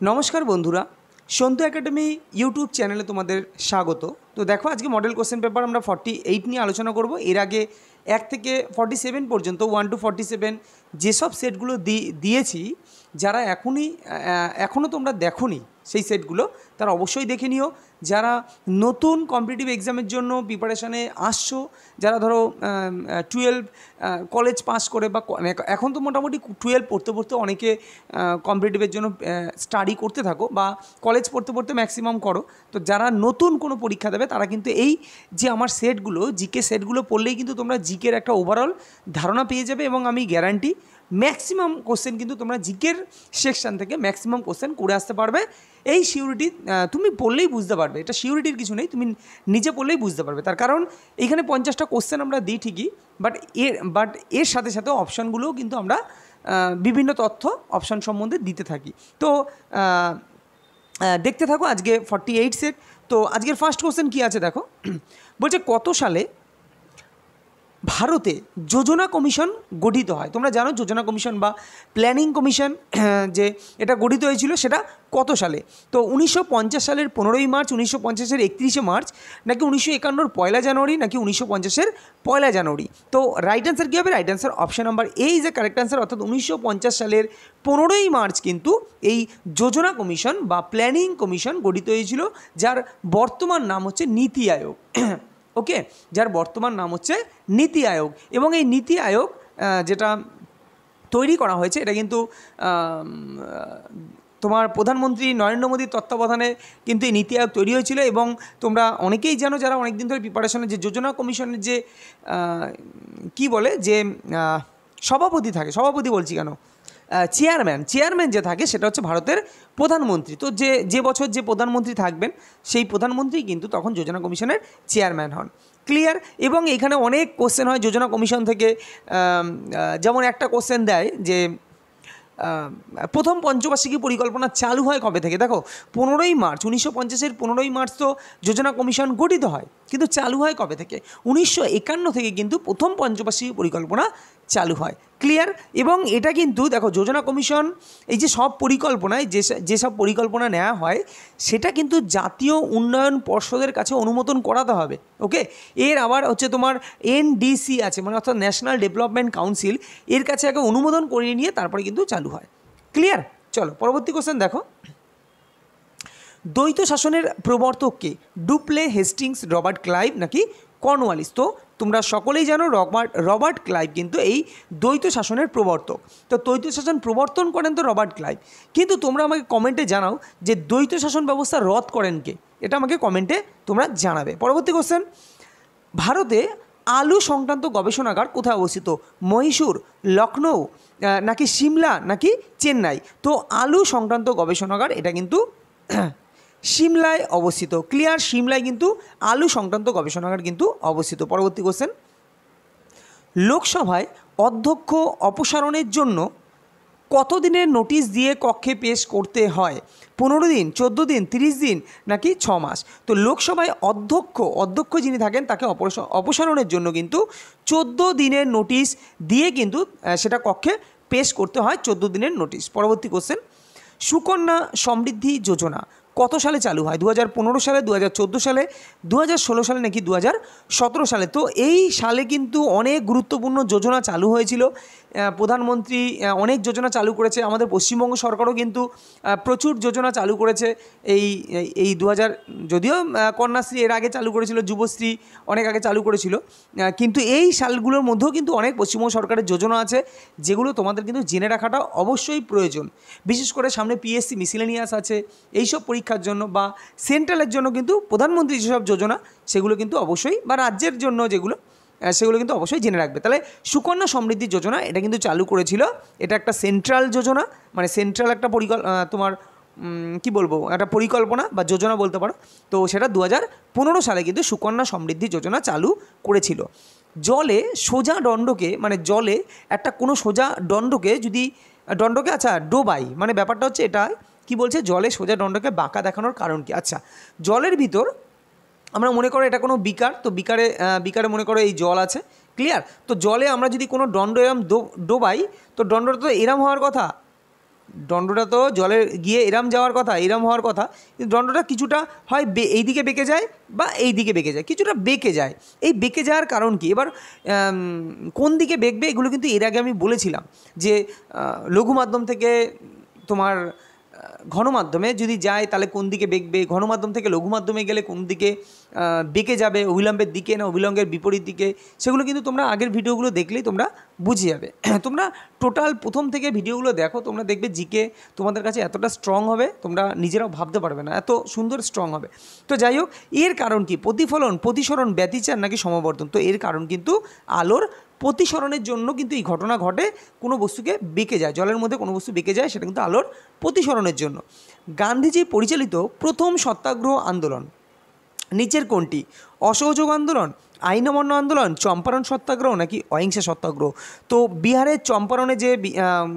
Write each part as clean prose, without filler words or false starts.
নমস্কার বন্ধুরা, Santu academy YouTube চ্যানেলে তোমাদের স্বাগত। তো দেখো, আজকে মডেল কোশ্চেন পেপার আমরা 48 নিয়ে আলোচনা করব। এর আগে 1 থেকে 47 পর্যন্ত 1 to 47 যেসব সেটগুলো দিয়েছি, যারা এখনও তোমরা দেখোনি সেই সেটগুলো, তারা অবশ্যই দেখে নিও। যারা নতুন কম্পিটিটিভ এক্সামের জন্য প্রিপারেশানে আসছো, যারা ধরো 12 কলেজ পাস করে বা এখন তো মোটামুটি 12 পড়তে পড়তে অনেকে কম্পিটিটিভের জন্য স্টাডি করতে থাকো বা কলেজ পড়তে পড়তে ম্যাক্সিমাম করো। তো যারা নতুন কোনো পরীক্ষা দেবে তারা কিন্তু এই যে আমার সেটগুলো, জিকে সেটগুলো পড়লেই কিন্তু তোমরা জিকের একটা ওভারঅল ধারণা পেয়ে যাবে। এবং আমি গ্যারান্টি ম্যাক্সিমাম কোশ্চেন কিন্তু তোমরা জিকের সেকশান থেকে ম্যাক্সিমাম কোশ্চেন করে আসতে পারবে। এই সিউরিটি তুমি পড়লেই বুঝতে পারবে, এটা সিউরিটির কিছু নেই, তুমি নিজে পড়লেই বুঝতে পারবে। তার কারণ এখানে 50টা কোশ্চেন আমরা দিই ঠিকই, বাট এর সাথে সাথে অপশানগুলোও কিন্তু আমরা বিভিন্ন তথ্য অপশান সম্বন্ধে দিতে থাকি। তো দেখতে থাকো আজকে 48 সেট। তো আজকের ফার্স্ট কোশ্চেন কী আছে দেখো, বলছে কত সালে ভারতে যোজনা কমিশন গঠিত হয়? তোমরা জানো যোজনা কমিশন বা প্ল্যানিং কমিশন যে এটা গঠিত হয়েছিল সেটা কত সালে? তো 1950 সালের 15ই মার্চ, 1950-এর 31শে মার্চ, নাকি 1951-র 1লা জানুয়ারি, নাকি 1950-এর 1লা জানুয়ারি? তো রাইট অ্যান্সার কী হবে? Right answer option number A is a correct answer. অর্থাৎ 1950 সালের 15ই মার্চ কিন্তু এই যোজনা কমিশন বা প্ল্যানিং কমিশন গঠিত হয়েছিল, যার বর্তমান নাম হচ্ছে নীতি আয়োগ। ওকে, যার বর্তমান নাম হচ্ছে নীতি আয়োগ। এবং এই নীতি আয়োগ যেটা তৈরি করা হয়েছে, এটা কিন্তু তোমার প্রধানমন্ত্রী নরেন্দ্র মোদীর তত্ত্বাবধানে কিন্তু এই নীতি আয়োগ তৈরি হয়েছিল। এবং তোমরা অনেকেই জানো, যারা অনেক দিন ধরে প্রিপারেশনের, যে যোজনা কমিশনের যে কি বলে, যে সভাপতি থাকে, সভাপতি বলছি কেন, চেয়ারম্যান যে থাকে সেটা হচ্ছে ভারতের প্রধানমন্ত্রী। তো যে বছর যে প্রধানমন্ত্রী থাকবেন সেই প্রধানমন্ত্রী কিন্তু তখন যোজনা কমিশনের চেয়ারম্যান হন। ক্লিয়ার? এবং এখানে অনেক কোশ্চেন হয় যোজনা কমিশন থেকে। যেমন একটা কোশ্চেন দেয় যে প্রথম পঞ্চবার্ষিকী পরিকল্পনা চালু হয় কবে থেকে? দেখো, 15ই মার্চ, 1950-এর 15ই মার্চ তো যোজনা কমিশন গঠিত হয়, কিন্তু চালু হয় কবে থেকে? 1951 থেকে কিন্তু প্রথম পঞ্চবার্ষিকী পরিকল্পনা চালু হয়। ক্লিয়ার? এবং এটা কিন্তু দেখো, যোজনা কমিশন এই যে সব পরিকল্পনায় যেসব পরিকল্পনা নেওয়া হয় সেটা কিন্তু জাতীয় উন্নয়ন পর্ষদের কাছে অনুমোদন করাতে হবে। ওকে, এর আবার হচ্ছে তোমার এনডিসি আছে, মানে অর্থাৎ ন্যাশনাল ডেভেলপমেন্ট কাউন্সিল, এর কাছে আগে অনুমোদন করিয়ে নিয়ে তারপরে কিন্তু চালু হয়। ক্লিয়ার? চলো পরবর্তী কোশ্চেন দেখো, দ্বৈত শাসনের প্রবর্তক কে? ডুপ্লে, হেস্টিংস, রবার্ট ক্লাইভ, নাকি কর্নওয়ালিস? তো তোমরা সকলেই জানো রবার্ট ক্লাইভ কিন্তু এই দ্বৈত শাসনের প্রবর্তক। তো দ্বৈত শাসন প্রবর্তন করেন তো রবার্ট ক্লাইভ, কিন্তু তোমরা আমাকে কমেন্টে জানাও যে দ্বৈত শাসন ব্যবস্থা রদ করেন কে? এটা আমাকে কমেন্টে তোমরা জানাবে। পরবর্তী কোশ্চেন, ভারতে আলু সংক্রান্ত গবেষণাগার কোথায় অবস্থিত? মহীশূর, লখনৌ, নাকি সিমলা, নাকি চেন্নাই? তো আলু সংক্রান্ত গবেষণাগার এটা কিন্তু সিমলায় অবস্থিত। ক্লিয়ার? সিমলায় কিন্তু আলু সংক্রান্ত গবেষণাগার কিন্তু অবস্থিত। পরবর্তী কোশ্চেন, লোকসভায় অধ্যক্ষ অপসারণের জন্য কত দিনের নোটিশ দিয়ে কক্ষে পেশ করতে হয়? 15 দিন, 14 দিন, 30 দিন, নাকি 6 মাস? তো লোকসভায় অধ্যক্ষ যিনি থাকেন তাকে অপসারণের জন্য কিন্তু 14 দিনের নোটিশ দিয়ে কিন্তু সেটা কক্ষে পেশ করতে হয়, 14 দিনের নোটিশ। পরবর্তী কোশ্চেন, সুকন্যা সমৃদ্ধি যোজনা কত সালে চালু হয়? 2015 সালে, 2014 সালে, 2016 সালে, নাকি 2017 সালে? তো এই সালে কিন্তু অনেক গুরুত্বপূর্ণ যোজনা চালু হয়েছিল। প্রধানমন্ত্রী অনেক যোজনা চালু করেছে, আমাদের পশ্চিমবঙ্গ সরকারও কিন্তু প্রচুর যোজনা চালু করেছে। এই 2000, যদিও কন্যাশ্রী এর আগে চালু করেছিল, যুবশ্রী অনেক আগে চালু করেছিল, কিন্তু এই সালগুলোর মধ্যেও কিন্তু অনেক পশ্চিমবঙ্গ সরকারের যোজনা আছে যেগুলো তোমাদের কিন্তু জেনে রাখাটা অবশ্যই প্রয়োজন। বিশেষ করে সামনে পিএসসি মিসেলেনিয়াস আছে, এইসব পরীক্ষার জন্য বা সেন্ট্রালের জন্য কিন্তু প্রধানমন্ত্রী যেসব যোজনা সেগুলো কিন্তু অবশ্যই, বা রাজ্যের জন্য যেগুলো সেগুলো কিন্তু অবশ্যই জেনে রাখবে। তাহলে সুকন্যা সমৃদ্ধি যোজনা এটা কিন্তু চালু করেছিল, এটা একটা সেন্ট্রাল যোজনা, মানে সেন্ট্রাল একটা তোমার কি বলবো, একটা পরিকল্পনা বা যোজনা বলতে পারো। তো সেটা 2015 সালে কিন্তু সুকন্যা সমৃদ্ধি যোজনা চালু করেছিল। জলে সোজা দণ্ডকে, মানে জলে একটা কোনো সোজা দণ্ডকে যদি আচ্ছা ডোবাই, মানে ব্যাপারটা হচ্ছে এটা কি বলছে, জলে সোজা দণ্ডকে বাঁকা দেখানোর কারণ কি? আচ্ছা, জলের ভিতর আমরা মনে করো এটা কোনো বিকার, তো বিকারে মনে করো এই জল আছে। ক্লিয়ার? তো জলে আমরা যদি কোনো দণ্ড এরম ডোবাই, তো দণ্ডটা তো এরম হওয়ার কথা, দণ্ডটা তো জলে গিয়ে এরম যাওয়ার কথা, এরম হওয়ার কথা, কিন্তু দণ্ডটা কিছুটা হয় এই দিকে বেঁকে যায় বা এই দিকে বেঁকে যায়, কিছুটা বেঁকে যায়। এই বেঁকে যাওয়ার কারণ কি? এবার কোন দিকে বেঁকবে এগুলো কিন্তু এর আগে আমি বলেছিলাম যে লঘু মাধ্যম থেকে তোমার ঘন মাধ্যমে যদি যায় তাহলে কোন দিকে বেঁকবে, ঘন মাধ্যম থেকে লঘু মাধ্যমে গেলে কোন দিকে বেঁকে যাবে, অবিলম্বের দিকে না অবিলম্বের বিপরীত দিকে, সেগুলো কিন্তু তোমরা আগের ভিডিওগুলো দেখলেই তোমরা বুঝে যাবে। তোমরা টোটাল প্রথম থেকে ভিডিওগুলো দেখো, তোমরা দেখবে জিকে তোমাদের কাছে এতটা স্ট্রং হবে তোমরা নিজেরাও ভাবতে পারবে না, এত সুন্দর স্ট্রং হবে। তো যাই হোক, এর কারণ কি? প্রতিফলন, প্রতিসরণ, ব্যতিচার নাকি সমাবর্তন? তো এর কারণ কিন্তু আলোর প্রতিসরণের জন্য কিন্তু এই ঘটনা ঘটে, কোনো বস্তুকে বেঁকে যায়, জলের মধ্যে কোনো বস্তু বেঁকে যায়, সেটা কিন্তু আলোর প্রতিসরণের জন্য। গান্ধীজি পরিচালিত প্রথম সত্যাগ্রহ আন্দোলন নিচের কোনটি? অসহযোগ আন্দোলন, আইন অমান্য আন্দোলন, চম্পারণ সত্যাগ্রহ নাকি অহিংসা সত্যাগ্রহ? তো বিহারের চম্পারণে যে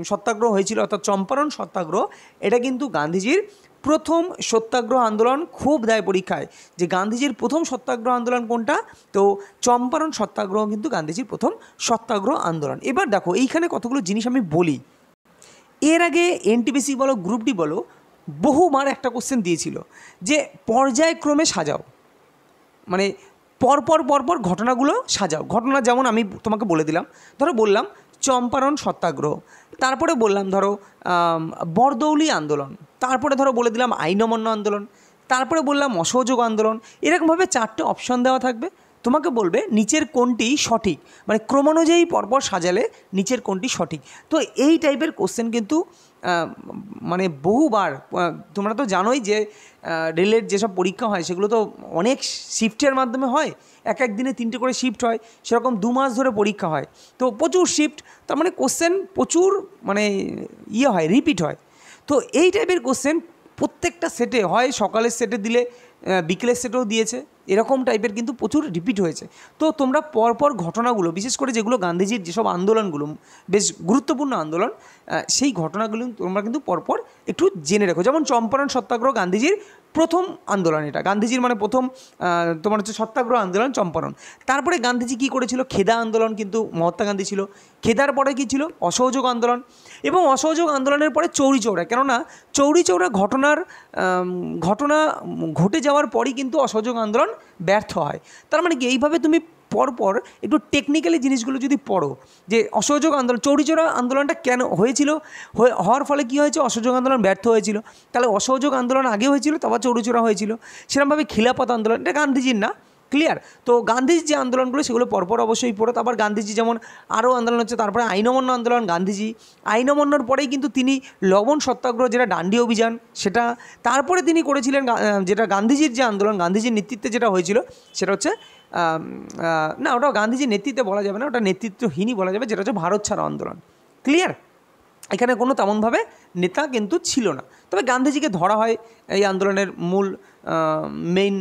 সত্যাগ্রহ হয়েছিল অর্থাৎ চম্পারণ সত্যাগ্রহ, এটা কিন্তু গান্ধীজির প্রথম সত্যাগ্রহ আন্দোলন। খুব দেয় পরীক্ষায় যে গান্ধীজির প্রথম সত্যাগ্রহ আন্দোলন কোনটা? তো চম্পারণ সত্যাগ্রহ কিন্তু গান্ধীজির প্রথম সত্যাগ্রহ আন্দোলন। এবার দেখো এইখানে কতগুলো জিনিস আমি বলি। এর আগে এনটিপিসি বলো, গ্রুপ ডি বলো, বহুবার একটা কোশ্চেন দিয়েছিল যে পর্যায়ক্রমে সাজাও, মানে পরপর পরপর ঘটনাগুলো সাজাও। ঘটনা যেমন আমি তোমাকে বলে দিলাম, ধরো বললাম চম্পারণ সত্যাগ্রহ, তারপরে বললাম ধরো বরদৌলি আন্দোলন, তারপরে ধরো বলে দিলাম আইন অমান্য আন্দোলন, তারপরে বললাম অসহযোগ আন্দোলন। এরকমভাবে 4টে অপশন দেওয়া থাকবে, তোমাকে বলবে নিচের কোনটি সঠিক, মানে ক্রমানুযায়ী পরপর সাজালে নিচের কোনটি সঠিক। তো এই টাইপের কোশ্চেন কিন্তু মানে বহুবার, তোমরা তো জানোই যে রেলের যেসব পরীক্ষা হয় সেগুলো তো অনেক শিফটের মাধ্যমে হয়, এক এক দিনে 3টে করে শিফট হয়, সেরকম 2 মাস ধরে পরীক্ষা হয়, তো প্রচুর শিফট, তার মানে কোশ্চেন প্রচুর মানে হয়, রিপিট হয়। তো এই টাইপের কোশ্চেন প্রত্যেকটা সেটে হয়, সকালের সেটে দিলে বিকেলের সেটেও দিয়েছে, এরকম টাইপের কিন্তু প্রচুর রিপিট হয়েছে। তো তোমরা পরপর ঘটনাগুলো, বিশেষ করে যেগুলো গান্ধীজির যেসব আন্দোলনগুলো বেশ গুরুত্বপূর্ণ আন্দোলন, সেই ঘটনাগুলো তোমরা কিন্তু পরপর একটু জেনে রেখো। যেমন চম্পারণ সত্যাগ্রহ গান্ধীজির প্রথম আন্দোলন, এটা গান্ধীজির মানে প্রথম তোমার হচ্ছে সত্যাগ্রহ আন্দোলন চম্পারণ। তারপরে গান্ধীজি কী করেছিল? খেদা আন্দোলন কিন্তু মহাত্মা গান্ধী ছিল। খেদার পরে কী ছিল? অসহযোগ আন্দোলন, এবং অসহযোগ আন্দোলনের পরে চৌরিচৌরা, কেননা চৌরিচৌরা ঘটনা ঘটে যাওয়ার পরই কিন্তু অসহযোগ আন্দোলন ব্যর্থ হয়। তার মানে কি? এইভাবে তুমি পরপর একটু টেকনিক্যালি জিনিসগুলো যদি পড়ো, যে অসহযোগ আন্দোলন, চৌরিচৌরা আন্দোলনটা কেন হয়েছিল, হওয়ার ফলে কী হয়েছে? অসহযোগ আন্দোলন ব্যর্থ হয়েছিল। তাহলে অসহযোগ আন্দোলন আগে হয়েছিল, তারপর চৌরিচৌরা হয়েছিল। সেরকমভাবে খিলাফত আন্দোলন, এটা গান্ধীজির না, ক্লিয়ার? তো গান্ধীজির যে আন্দোলনগুলো সেগুলো পরপর অবশ্যই পড়ো। তারপর গান্ধীজি যেমন আরও আন্দোলন হচ্ছে, তারপরে আইন অমান্য আন্দোলন, গান্ধীজি আইন অমান্যর পরেই কিন্তু তিনি লবণ সত্যাগ্রহ, যেটা ডান্ডি অভিযান, সেটা তারপরে তিনি করেছিলেন। যেটা গান্ধীজির যে আন্দোলন, গান্ধীজির নেতৃত্বে যেটা হয়েছিল, সেটা হচ্ছে না, ওটা গান্ধীজির নেতৃত্বে বলা যাবে না, ওটা নেতৃত্বহীনই বলা যাবে, যেটা হচ্ছে ভারত ছাড়ো আন্দোলন, ক্লিয়ার? এখানে কোনো তেমনভাবে নেতা কিন্তু ছিল না, তবে গান্ধীজিকে ধরা হয় এই আন্দোলনের মূল মেইন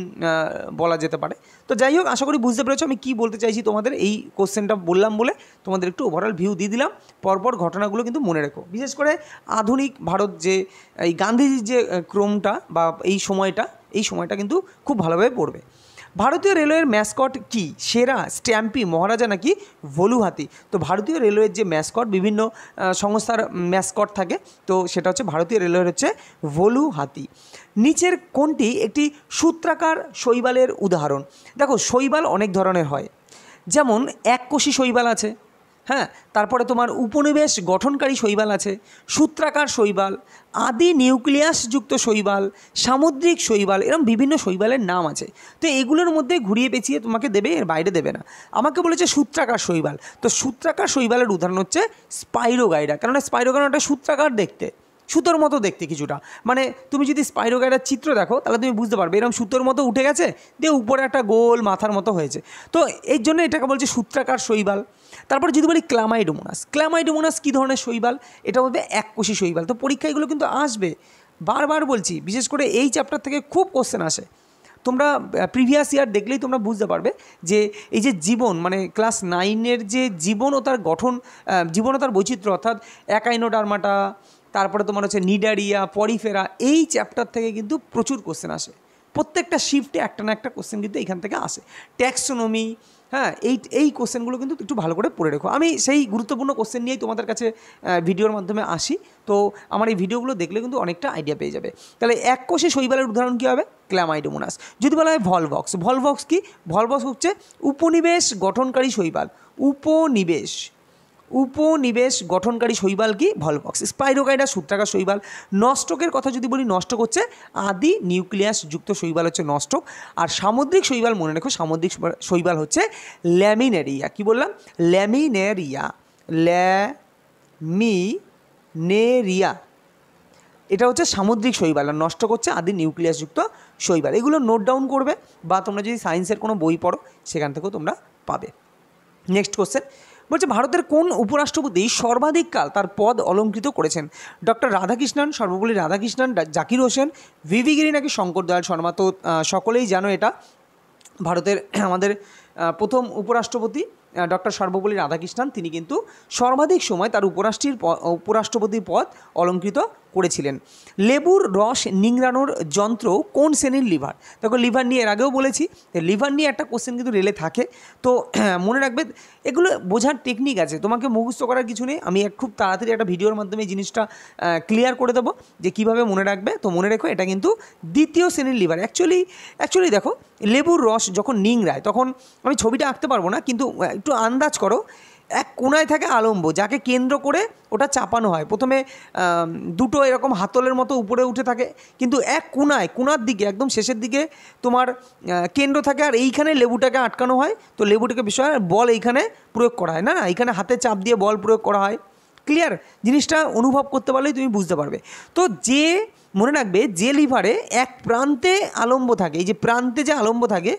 বলা যেতে পারে। তো যাই হোক, আশা করি বুঝতে পেরেছো আমি কী বলতে চাইছি তোমাদের। এই কোশ্চেনটা বললাম বলে তোমাদের একটু ওভারঅল ভিউ দিয়ে দিলাম। পরপর ঘটনাগুলো কিন্তু মনে রেখো, বিশেষ করে আধুনিক ভারত যে এই গান্ধীজির যে ক্রমটা বা এই সময়টা কিন্তু খুব ভালোভাবে পড়বে। ভারতীয় রেলওয়ের ম্যাসকট কি? সেরা, স্ট্যাম্পি, মহারাজা নাকি ভোলু হাতি? তো ভারতীয় রেলওয়ের যে ম্যাসকট, বিভিন্ন সংস্থার ম্যাসকট থাকে, তো সেটা হচ্ছে ভারতীয় রেলওয়ের হচ্ছে ভোলু হাতি। নিচের কোনটি একটি সূত্রাকার শৈবালের উদাহরণ? দেখো, শৈবাল অনেক ধরনের হয়, যেমন এককোষী শৈবাল আছে, হ্যাঁ, তারপরে তোমার উপনিবেশ গঠনকারী শৈবাল আছে, সূত্রাকার শৈবাল, আদি নিউক্লিয়াসযুক্ত শৈবাল, সামুদ্রিক শৈবাল, এরকম বিভিন্ন শৈবালের নাম আছে। তো এগুলোর মধ্যে ঘুরিয়ে পেঁচিয়ে তোমাকে দেবে, এর বাইরে দেবে না। আমাকে বলেছে সূত্রাকার শৈবাল, তো সূত্রাকার শৈবালের উদাহরণ হচ্ছে স্পাইরোগাইরা, কেননা স্পাইরোগাইরাটা সূত্রাকার দেখতে, সুতোর মতো দেখতে কিছুটা, মানে তুমি যদি স্পাইরোগাইরার চিত্র দেখো তাহলে তুমি বুঝতে পারবে এরকম সুতোর মতো উঠে গেছে, দিয়ে উপরে একটা গোল মাথার মতো হয়েছে, তো এই জন্য এটাকে বলছে সূত্রাকার শৈবাল। তারপর যদি বলি ক্লামাইডোমোনাস, ক্লামাইডোমোনাস কী ধরনের শৈবাল? এটা বলবে এককোষী শৈবাল। তো পরীক্ষা এগুলো কিন্তু আসবে, বারবার বলছি, বিশেষ করে এই চ্যাপ্টার থেকে খুব কোশ্চেন আসে। তোমরা প্রিভিয়াস ইয়ার দেখলেই তোমরা বুঝতে পারবে যে এই যে জীবন, মানে ক্লাস 9-এর যে জীবন ও তার গঠন, জীবন ও তার বৈচিত্র্য, অর্থাৎ একাইনোডার্মাটা, তারপরে তোমার হচ্ছে নিডারিয়া, পরিফেরা, এই চ্যাপ্টার থেকে কিন্তু প্রচুর কোশ্চেন আসে, প্রত্যেকটা শিফটে একটা না একটা কোশ্চেন কিন্তু এখান থেকে আসে। ট্যাক্সোনমি, হ্যাঁ, এই কোশ্চেনগুলো কিন্তু একটু ভালো করে পড়ে রেখো। আমি সেই গুরুত্বপূর্ণ কোশ্চেন নিয়েই তোমাদের কাছে ভিডিওর মাধ্যমে আসি, তো আমার এই ভিডিওগুলো দেখলে কিন্তু অনেকটা আইডিয়া পেয়ে যাবে। তাহলে এককোষী শৈবালের উদাহরণ কী হবে? ক্ল্যামাইডোমোনাস। যদি বলা হয় ভলভক্স, ভলভক্স কি? ভলভক্স হচ্ছে উপনিবেশ গঠনকারী শৈবাল। উপনিবেশ গঠনকারী শৈবাল কি? ভলভক্স। স্পাইরোগাইডাস সূত্রাকার শৈবাল। নষ্টকের কথা যদি বলি, নষ্টক হচ্ছে আদি নিউক্লিয়াস যুক্ত শৈবাল হচ্ছে নষ্টক। আর সামুদ্রিক শৈবাল মনে রেখো, সামুদ্রিক শৈবাল হচ্ছে ল্যামিনেরিয়া। কি বললাম? ল্যামিনেরিয়া। এটা হচ্ছে সামুদ্রিক শৈবাল, আর নষ্টক হচ্ছে আদি নিউক্লিয়াসযুক্ত শৈবাল। এগুলো নোট ডাউন করবে, বা তোমরা যদি সায়েন্সের কোনো বই পড়ো সেখান থেকেও তোমরা পাবে। নেক্সট কোশ্চেন বলছে, ভারতের কোন উপরাষ্ট্রপতি সর্বাধিক কাল তার পদ অলঙ্কৃত করেছেন? ডক্টর রাধাকৃষ্ণন, সর্বপল্লী রাধাকৃষ্ণন, জাকির হোসেন, ভিভি গিরি নাকি শঙ্কর দয়াল শর্মা? তো সকলেই জানো এটা ভারতের আমাদের প্রথম উপরাষ্ট্রপতি ডক্টর সর্বপল্লী রাধাকৃষ্ণন, তিনি কিন্তু সর্বাধিক সময় তার উপরাষ্ট্রপতির পদ অলঙ্কৃত করেছিলেন। লেবুর রস নিংড়ানোর যন্ত্র কোন শ্রেণীর লিভার? দেখো, লিভার নিয়ে এর আগেও বলেছি, লিভার নিয়ে একটা কোশ্চেন কিন্তু রেলে থাকে, তো মনে রাখবে এগুলো বোঝার টেকনিক আছে, তোমাকে মুখস্থ করার কিছু নেই। আমি খুব তাড়াতাড়ি একটা ভিডিওর মাধ্যমে এই জিনিসটা ক্লিয়ার করে দেবো যে কীভাবে মনে রাখবে। তো মনে রেখো, এটা কিন্তু দ্বিতীয় শ্রেণীর লিভার। অ্যাকচুয়ালি দেখো, লেবুর রস যখন নিংড়ায়, তখন আমি ছবিটা আঁকতে পারবো না, কিন্তু একটু আন্দাজ করো, এক কোনায় থাকে আলম্ব, যাকে কেন্দ্র করে ওটা চাপানো হয়। প্রথমে দুটো এরকম হাতলের মতো উপরে উঠে থাকে, কিন্তু এক কোনার দিকে একদম শেষের দিকে তোমার কেন্দ্র থাকে, আর এইখানে লেবুটাকে আটকানো হয়। তো লেবুটাকে বিষয় বল এইখানে প্রয়োগ করা হয়, না এইখানে হাতে চাপ দিয়ে বল প্রয়োগ করা হয়। ক্লিয়ার? জিনিসটা অনুভব করতে পারলেই তুমি বুঝতে পারবে। তো মনে রাখবে, যে লিভারে এক প্রান্তে আলম্ব থাকে, এই যে প্রান্তে যে আলম্ব থাকে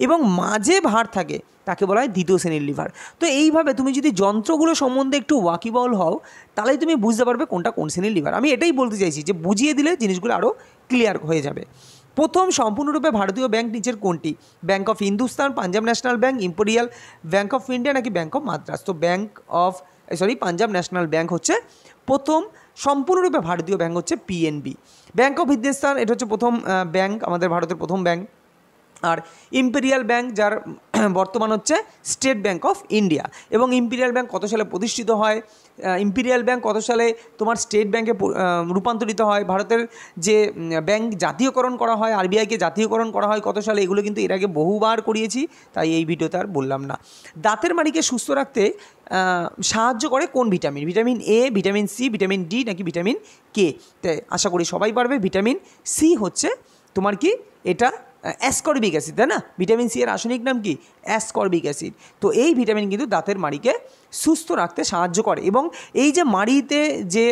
এবং মাঝে ভার থাকে, তাকে বলা হয় দ্বিতীয় শ্রেণীর লিভার। তো এইভাবে তুমি যদি যন্ত্রগুলো সম্বন্ধে একটু ওয়াকিবহল হও, তাহলেই তুমি বুঝতে পারবে কোনটা কোন শ্রেণীর লিভার। আমি এটাই বলতে চাইছি যে বুঝিয়ে দিলে জিনিসগুলো আরও ক্লিয়ার হয়ে যাবে। প্রথম সম্পূর্ণরূপে ভারতীয় ব্যাংক নিচের কোনটি? Bank of Hindustan, Punjab national bank, imperial bank of India নাকি ব্যাংক অফ মাদ্রাস? তো পাঞ্জাব ন্যাশনাল ব্যাংক হচ্ছে প্রথম সম্পূর্ণরূপে ভারতীয় ব্যাংক, হচ্ছে পিএনবি। ব্যাংক অফ হিন্দুস্তান, এটা হচ্ছে প্রথম ব্যাংক, আমাদের ভারতের প্রথম ব্যাংক। আর ইম্পেরিয়াল ব্যাংক, যার বর্তমান হচ্ছে স্টেট ব্যাংক অফ ইন্ডিয়া। এবং ইম্পেরিয়াল ব্যাংক কত সালে প্রতিষ্ঠিত হয়? ইম্পেরিয়াল ব্যাংক কত সালে তোমার স্টেট ব্যাংকে রূপান্তরিত হয়? ভারতের যে ব্যাংক জাতীয়করণ করা হয়, আরবিআইকে জাতীয়করণ করা হয় কত সালে? এগুলো কিন্তু এর আগে বহুবার করিয়েছি, তাই এই ভিডিওতে আর বললাম না। দাঁতের মাড়িকে সুস্থ রাখতে সাহায্য করে কোন vitamin? Vitamin A, vitamin C, vitamin D নাকি ভিটামিন কে? তাই আশা করি সবাই পারবে। ভিটামিন সি হচ্ছে তোমার কি, এটা অ্যাসকর্বিক অ্যাসিড, তাই না? ভিটামিন সি এর রাসায়নিক নাম কি? Ascorbic acid. তো এই ভিটামিন কিন্তু দাঁতের মাড়িকে সুস্থ রাখতে সাহায্য করে। এবং এই যে মাড়িতে যে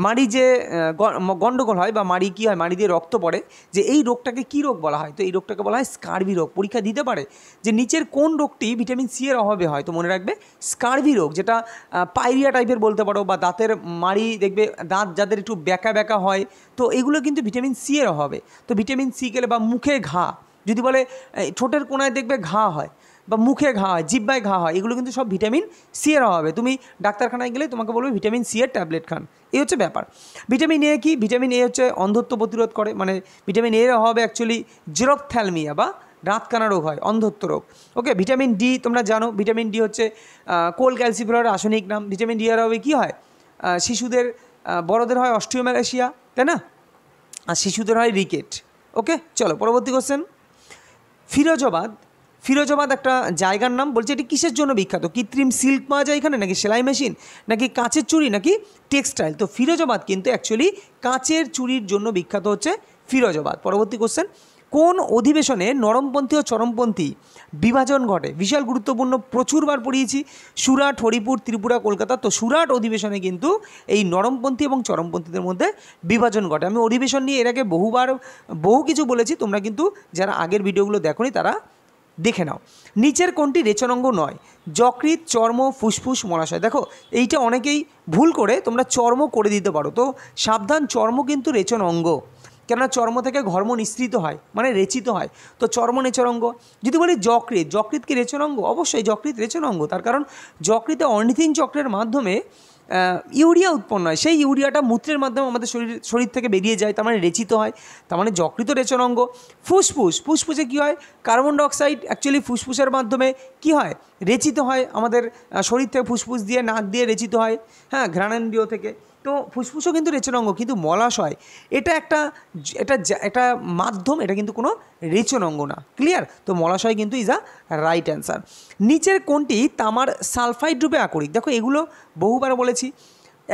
মাড়ি যে গণ্ডগোল হয়, বা মাড়ি কী হয়, মাড়ি দিয়ে রক্ত পড়ে, যে এই রোগটাকে কী রোগ বলা হয়? তো এই রোগটাকে বলা হয় স্কার্ভি রোগ। পরীক্ষা দিতে পারে যে নিচের কোন রোগটি ভিটামিন সি এর অভাবে হয়? তো মনে রাখবে, স্কার্ভি রোগ, যেটা পাইরিয়া টাইপের বলতে পারো, বা দাঁতের মাড়ি দেখবে দাঁত যাদের একটু ব্যাকা ব্যাকা হয়, তো এগুলো কিন্তু ভিটামিন সি এর অভাবে। তো ভিটামিন সি গেলে, বা মুখে ঘা, যদি বলে ঠোঁটের কোনায় দেখবে ঘা হয়, বা মুখে ঘা হয়, জিহ্বায় ঘা হয়, এগুলো কিন্তু সব ভিটামিন সি এর অভাবে। তুমি ডাক্তারখানায় গেলে তোমাকে বলবে ভিটামিন সি এর ট্যাবলেট খান, এই হচ্ছে ব্যাপার। ভিটামিন এ কি? ভিটামিন এ হচ্ছে অন্ধত্ব প্রতিরোধ করে, মানে ভিটামিন এর অভাবে অ্যাকচুয়ালি জেরপ্থ্যালমিয়া বা রাতকানা রোগ হয়, অন্ধত্ব রোগ। ওকে, ভিটামিন ডি তোমরা জানো, ভিটামিন ডি হচ্ছে কোল ক্যালসিফেরয়ের রাসায়নিক নাম। ভিটামিন ডি এর অভাবে কী হয়? শিশুদের, বড়দের হয় অস্টিওম্যালেশিয়া, তাই না? আর শিশুদের হয় রিকেট। ওকে, চলো পরবর্তী কোশ্চেন। ফিরোজাবাদ একটা জায়গার নাম, বলছে এটি কিসের জন্য বিখ্যাত? কৃত্রিম সিল্ক পাওয়া যায় এখানে, নাকি সেলাই মেশিন, নাকি কাঁচের চুড়ি, নাকি টেক্সটাইল? তো ফিরোজাবাদ কিন্তু অ্যাকচুয়ালি কাঁচের চুড়ির জন্য বিখ্যাত হচ্ছে ফিরোজাবাদ। পরবর্তী কোশ্চেন, কোন অধিবেশনে নরমপন্থী ও চরমপন্থী বিভাজন ঘটে? বিশাল গুরুত্বপূর্ণ, প্রচুরবার পড়িয়েছি। সুরাট, হরিপুর, ত্রিপুরা, কলকাতা। তো সুরাট অধিবেশনে কিন্তু এই নরমপন্থী এবং চরমপন্থীদের মধ্যে বিভাজন ঘটে। আমি অধিবেশন নিয়ে এর আগে বহু কিছু বলেছি, তোমরা কিন্তু যারা আগের ভিডিওগুলো দেখোনি তারা দেখে নাও। নিচের কোনটি রেচন অঙ্গ নয়? যকৃৎ, চর্ম, ফুসফুস, মলাশয়। দেখো, এইটা অনেকেই ভুল করে তোমরা চর্ম করে দিতে পারো, তো সাবধান, চর্ম কিন্তু রেচন অঙ্গ, কেননা চর্ম থেকে ঘর্ম নিঃসৃত হয়, মানে রেচিত হয়। তো চর্ম রেচন অঙ্গ। যদি বলি যকৃৎ কি রেচন অঙ্গ? অবশ্যই যকৃৎ রেচন অঙ্গ, তার কারণ যকৃতে অর্নিথিন চক্রের মাধ্যমে ইউরিয়া উৎপন্ন হয়, সেই ইউরিয়াটা মূত্রের মাধ্যমে আমাদের শরীর থেকে বেরিয়ে যায়, তার মানে রেচিত হয়, তার মানে যকৃত রেচন অঙ্গ। ফুসফুসে কী হয়, কার্বন ডাইঅক্সাইড অ্যাকচুয়ালি ফুসফুসের মাধ্যমে কি হয়, রেচিত হয় আমাদের শরীর থেকে, ফুসফুস দিয়ে নাক দিয়ে রেচিত হয়, হ্যাঁ, ঘ্রাণেন্দ্রিয় থেকে। তো ফুসফুসও কিন্তু রেচন অঙ্গ, কিন্তু মলাশয় এটা একটা মাধ্যম, এটা কিন্তু কোনো রেচন অঙ্গ না। ক্লিয়ার? তো মলাশয় কিন্তু ইজ আ রাইট অ্যান্সার। নিচের কোনটি তামার সালফাইড রূপে আকরিক? দেখো এগুলো বহুবার বলেছি,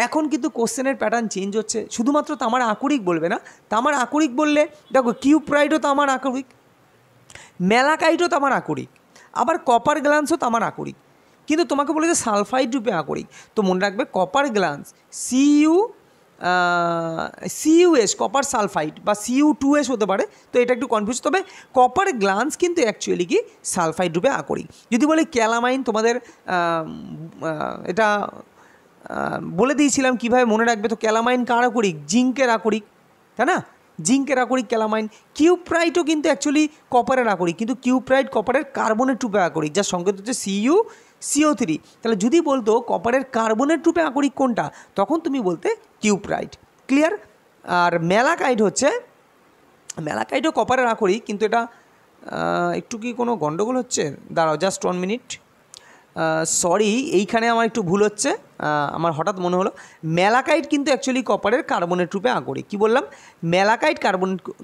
এখন কিন্তু কোশ্চেনের প্যাটার্ন চেঞ্জ হচ্ছে, শুধুমাত্র তামার আকরিক বলবে না, তামার আকরিক বললে দেখো কিউপ্রাইটও তামার আকরিক, ম্যালাকাইটও তামার আকরিক, আবার কপার গ্ল্যান্সও তামার আকরিক, কিন্তু তোমাকে বলেছে সালফাইড রূপে আকরিক। তো মনে রাখবে copper glance CuS copper sulphide বা Cu2S হতে পারে, তো এটা একটু কনফিউজ। তবে কপার গ্ল্যান্স কিন্তু অ্যাকচুয়ালি কি সালফাইড রূপে আকরিক। যদি বলে ক্যালামাইন, তোমাদের এটা বলে দিয়েছিলাম কীভাবে মনে রাখবে। তো ক্যালামাইন কার আকরিক? জিঙ্কের আকরিক, তাই না? জিঙ্কের আকরিক ক্যালামাইন। কিউপ্রাইটও কিন্তু অ্যাকচুয়ালি কপারের আকরিক, কিন্তু কিউপ্রাইট কপারের কার্বনের রূপে আকরিক, যার সংকেত হচ্ছে CuCO3। তাহলে যদি বলতো কপারের কার্বনের রূপে আকরিক কোনটা, তখন তুমি বলতে কিউপ্রাইট। ক্লিয়ার? আর ম্যালাকাইটও কপারের আকরিক, কিন্তু এটা একটু কি কোনো গণ্ডগোল হচ্ছে? দাঁড়াও, জাস্ট 1 মিনিট, সরি, এইখানে আমার একটু ভুল হচ্ছে, আমার হঠাৎ মনে হলো ম্যালাকাইট কিন্তু অ্যাকচুয়ালি কপারের কার্বনের রূপে আকরিক। কি বললাম? ম্যালাকাইট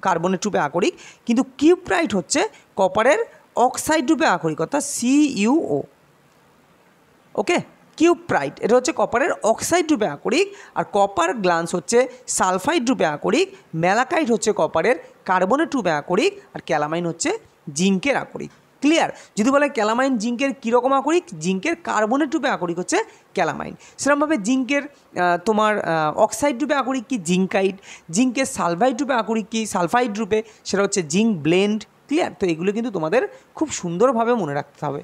কার্বনের রূপে আকরিক, কিন্তু কিউপ্রাইট হচ্ছে কপারের অক্সাইড রূপে আকরিক, অর্থাৎ CuO। ওকে, কিউপ্রাইট এটা হচ্ছে কপারের অক্সাইড রূপে আকরিক, আর কপার গ্ল্যান্স হচ্ছে সালফাইড রূপে আকরিক, ম্যালাকাইট হচ্ছে কপারের কার্বনের রূপে আকরিক, আর ক্যালামাইন হচ্ছে জিঙ্কের আকরিক। ক্লিয়ার? যদি বলে ক্যালামাইন জিঙ্কের কীরকম আকরিক, জিঙ্কের কার্বনের রূপে আকরিক হচ্ছে ক্যালামাইন। সেরকমভাবে জিঙ্কের তোমার অক্সাইড রূপে আকরিক কি? জিঙ্কাইড। জিঙ্কের সালফাইড রূপে আকরিক কি? সালফাইড রূপে, সেটা হচ্ছে জিঙ্ক ব্লেন্ড। ক্লিয়ার? তো এগুলো কিন্তু তোমাদের খুব সুন্দরভাবে মনে রাখতে হবে।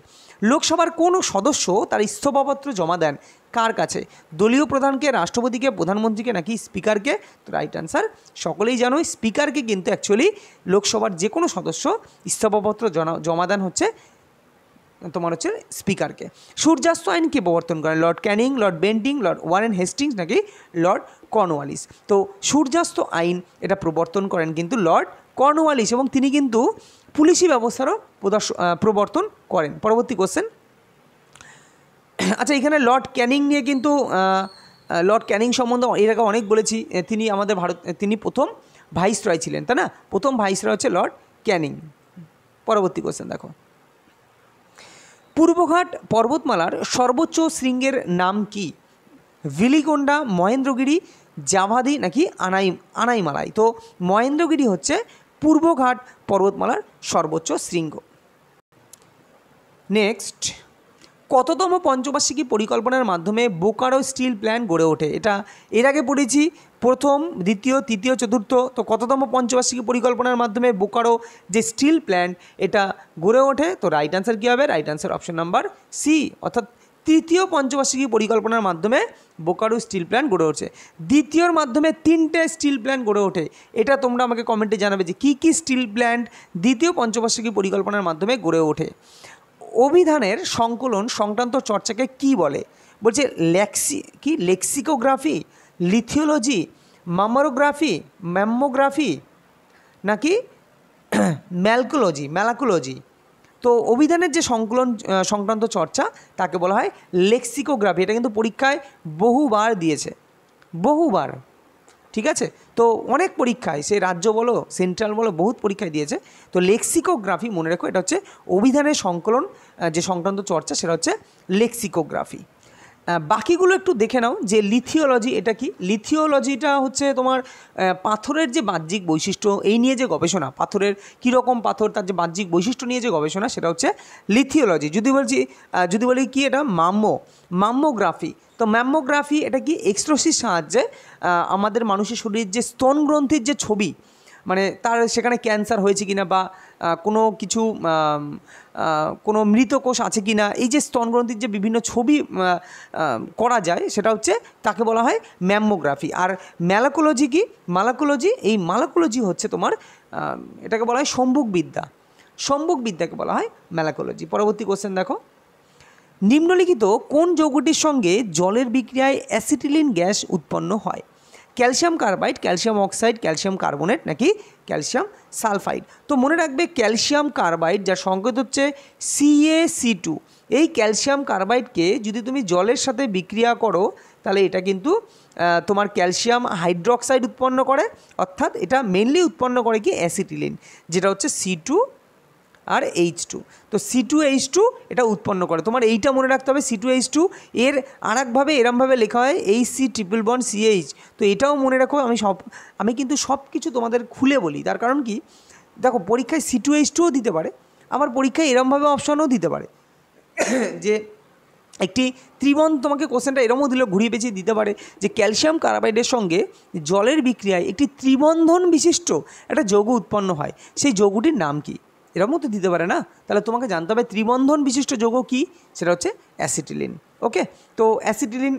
লোকসভার কোন সদস্য তার ইস্তফাপত্র জমা দেন কার কাছে? দলীয় প্রধানকে, রাষ্ট্রপতিকে, প্রধানমন্ত্রীকে, নাকি স্পিকারকে? তো রাইট অ্যান্সার সকলেই জানো, স্পিকারকে কিন্তু অ্যাকচুয়ালি লোকসভার যে কোনো সদস্য ইস্তফাপত্র জমা দেন হচ্ছে তোমার হচ্ছে স্পিকারকে। সূর্যাস্ত আইন কে প্রবর্তন করেন? Lord Canning, Lord Bentinck, Lord Warren Hastings, নাকি লর্ড কর্নওয়ালিস? তো সূর্যাস্ত আইন এটা প্রবর্তন করেন কিন্তু লর্ড কর্নওয়ালিস, এবং তিনি কিন্তু পুলিশি ব্যবস্থারও প্রবর্তন করেন। পরবর্তী কোশ্চেন। আচ্ছা, এখানে লর্ড ক্যানিং নিয়ে কিন্তু লর্ড ক্যানিং সম্বন্ধে এর আগে অনেক বলেছি। তিনি আমাদের তিনি প্রথম ভাইসরয় ছিলেন, তাই না? প্রথম ভাইসরয় হচ্ছে লর্ড ক্যানিং। পরবর্তী কোশ্চেন দেখো, পূর্বঘাট পর্বতমালার সর্বোচ্চ শৃঙ্গের নাম কি? ভিলিকোন্ডা, মহেন্দ্রগিরি, জাভাদি, নাকি আনাইমালাই? তো মহেন্দ্রগিরি হচ্ছে পূর্বঘাট পর্বতমালার সর্বোচ্চ শৃঙ্গ। নেক্সট, কততম পঞ্চবার্ষিকী পরিকল্পনার মাধ্যমে বোকারো স্টিল প্ল্যান্ট গড়ে ওঠে? এটা এর আগে পড়েছি, প্রথম, দ্বিতীয়, তৃতীয়, চতুর্থ। তো কততম পঞ্চবার্ষিকী পরিকল্পনার মাধ্যমে বোকারো যে স্টিল প্ল্যান্ট এটা গড়ে ওঠে? তো রাইট অ্যান্সার কী হবে? Right answer option number C, অর্থাৎ তৃতীয় পঞ্চবার্ষিকী পরিকল্পনার মাধ্যমে বোকারো স্টিল প্ল্যান্ট গড়ে ওঠে। দ্বিতীয়র মাধ্যমে 3টে স্টিল প্ল্যান্ট গড়ে ওঠে। এটা তোমরা আমাকে কমেন্টে জানাবে যে কী কী স্টিল প্ল্যান্ট দ্বিতীয় পঞ্চবার্ষিকী পরিকল্পনার মাধ্যমে গড়ে ওঠে। অভিধানের সংকলন সংক্রান্ত চর্চাকে কি বলে? বলছে লেক্সিকোগ্রাফি, লিথিওলজি, ম্যামোগ্রাফি, নাকি ম্যালাকোলজি? তো অভিধানের যে সংকলন সংক্রান্ত চর্চা তাকে বলা হয় লেক্সিকোগ্রাফি। এটা কিন্তু পরীক্ষায় বহুবার দিয়েছে, বহুবার। ঠিক আছে? তো অনেক পরীক্ষায়, সে রাজ্য বলো, সেন্ট্রাল বলো, বহুত পরীক্ষায় দিয়েছে। তো লেক্সিকোগ্রাফি মনে রেখো, এটা হচ্ছে অভিধানের সংকলন যে সংক্রান্ত চর্চা, সেটা হচ্ছে লেক্সিকোগ্রাফি। বাকিগুলো একটু দেখে নাও যে লিথিওলজি এটা কি। লিথিওলজিটা হচ্ছে তোমার পাথরের যে বাহ্যিক বৈশিষ্ট্য এই নিয়ে যে গবেষণা, পাথরের কীরকম পাথর, তার যে বাহ্যিক বৈশিষ্ট্য নিয়ে যে গবেষণা, সেটা হচ্ছে লিথিওলজি। যদি বলি কি এটা ম্যামোগ্রাফি। তো ম্যামোগ্রাফি এটা কি এক্সরের সাহায্যে আমাদের মানুষের শরীরের যে স্তন গ্রন্থির যে ছবি, মানে তার সেখানে ক্যান্সার হয়েছে কিনা বা কোনো কিছু কোনো মৃত কোষ আছে কিনা, এই যে স্তনগ্রন্থির যে বিভিন্ন ছবি করা যায়, সেটা হচ্ছে তাকে বলা হয় ম্যামোগ্রাফি। আর ম্যালাকোলজি কি? এই ম্যালাকোলজি হচ্ছে তোমার এটাকে বলা হয় সম্ভোগবিদ্যাকে বলা হয় ম্যালাকোলজি। পরবর্তী কোশ্চেন দেখো, নিম্নলিখিত কোন যৌগটির সঙ্গে জলের বিক্রিয়ায় অ্যাসিটিলিন গ্যাস উৎপন্ন হয়? Calcium carbide, calcium oxide, calcium carbonate নাকি ক্যালসিয়াম সালফাইড? তো মনে রাখবে ক্যালসিয়াম কার্বাইড, যার সংকেত হচ্ছে CaC2। এই ক্যালসিয়াম কার্বাইডকে যদি তুমি জলের সাথে বিক্রিয়া করো তাহলে এটা কিন্তু তোমার ক্যালসিয়াম হাইড্রোক্সাইড উৎপন্ন করে, অর্থাৎ এটা মেনলি উৎপন্ন করে কি অ্যাসিটিলিন, যেটা হচ্ছে C2 আর H2। তো C2H2 এটা উৎপন্ন করে। তোমার এইটা মনে রাখতে হবে, C2H2 এর আর একভাবে এরমভাবে লেখা হয় HC ট্রিপল বন্ড CH। তো এটাও মনে রাখো। আমি কিন্তু সব কিছু তোমাদের খুলে বলি, তার কারণ কি, দেখো পরীক্ষায় C2H2ও দিতে পারে, আবার পরীক্ষায় এরমভাবে অপশানও দিতে পারে যে একটি ত্রিবন্ধ, তোমাকে কোশ্চেনটা এরমও দিলে ঘুরিয়ে পেঁচিয়ে দিতে পারে যে ক্যালসিয়াম কার্বাইডের সঙ্গে জলের বিক্রিয়ায় একটি ত্রিবন্ধন বিশিষ্ট একটা যৌগ উৎপন্ন হয়, সেই যৌগটির নাম কি? এরকমও তো দিতে পারে না। তাহলে তোমাকে জানতে হবে ত্রিবন্ধন বিশিষ্ট যৌগ কি, সেটা হচ্ছে অ্যাসিটিলিন। ওকে, তো অ্যাসিটিলিন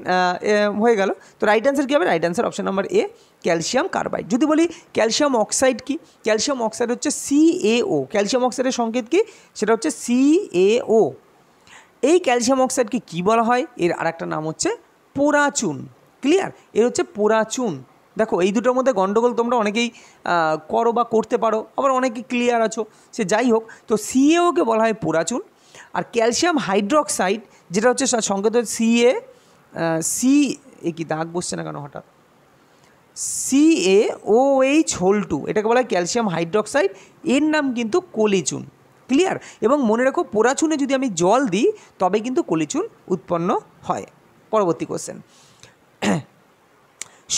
হয়ে গেল। তো রাইট অ্যান্সার কী হবে? Right answer option number A, calcium carbide. যদি বলি ক্যালসিয়াম অক্সাইড কি, ক্যালসিয়াম অক্সাইড হচ্ছে CaO। ক্যালসিয়াম অক্সাইডের সংকেত কি, সেটা হচ্ছে CaO। এই ক্যালসিয়াম অক্সাইডকে কী বলা হয়? এর আরেকটা নাম হচ্ছে পোড়াচুন। ক্লিয়ার? এর হচ্ছে পোড়াচুন। দেখো এই দুটোর মধ্যে গণ্ডগোল তোমরা অনেকেই করো বা করতে পারো, আবার অনেকে ক্লিয়ার আছো, সে যাই হোক। তো CaOকে বলা হয় পোড়াচুন। আর ক্যালসিয়াম হাইড্রোক্সাইড যেটা হচ্ছে সংকেত কি দাগ বসছে না কেন হঠাৎ, CaOH2, এটাকে বলা হয় ক্যালসিয়াম হাইড্রোক্সাইড। এর নাম কিন্তু কলিচুন। ক্লিয়ার? এবং মনে রাখো পোড়াচুনে যদি আমি জল দিই তবে কিন্তু কলিচুন উৎপন্ন হয়। পরবর্তী কোশ্চেন,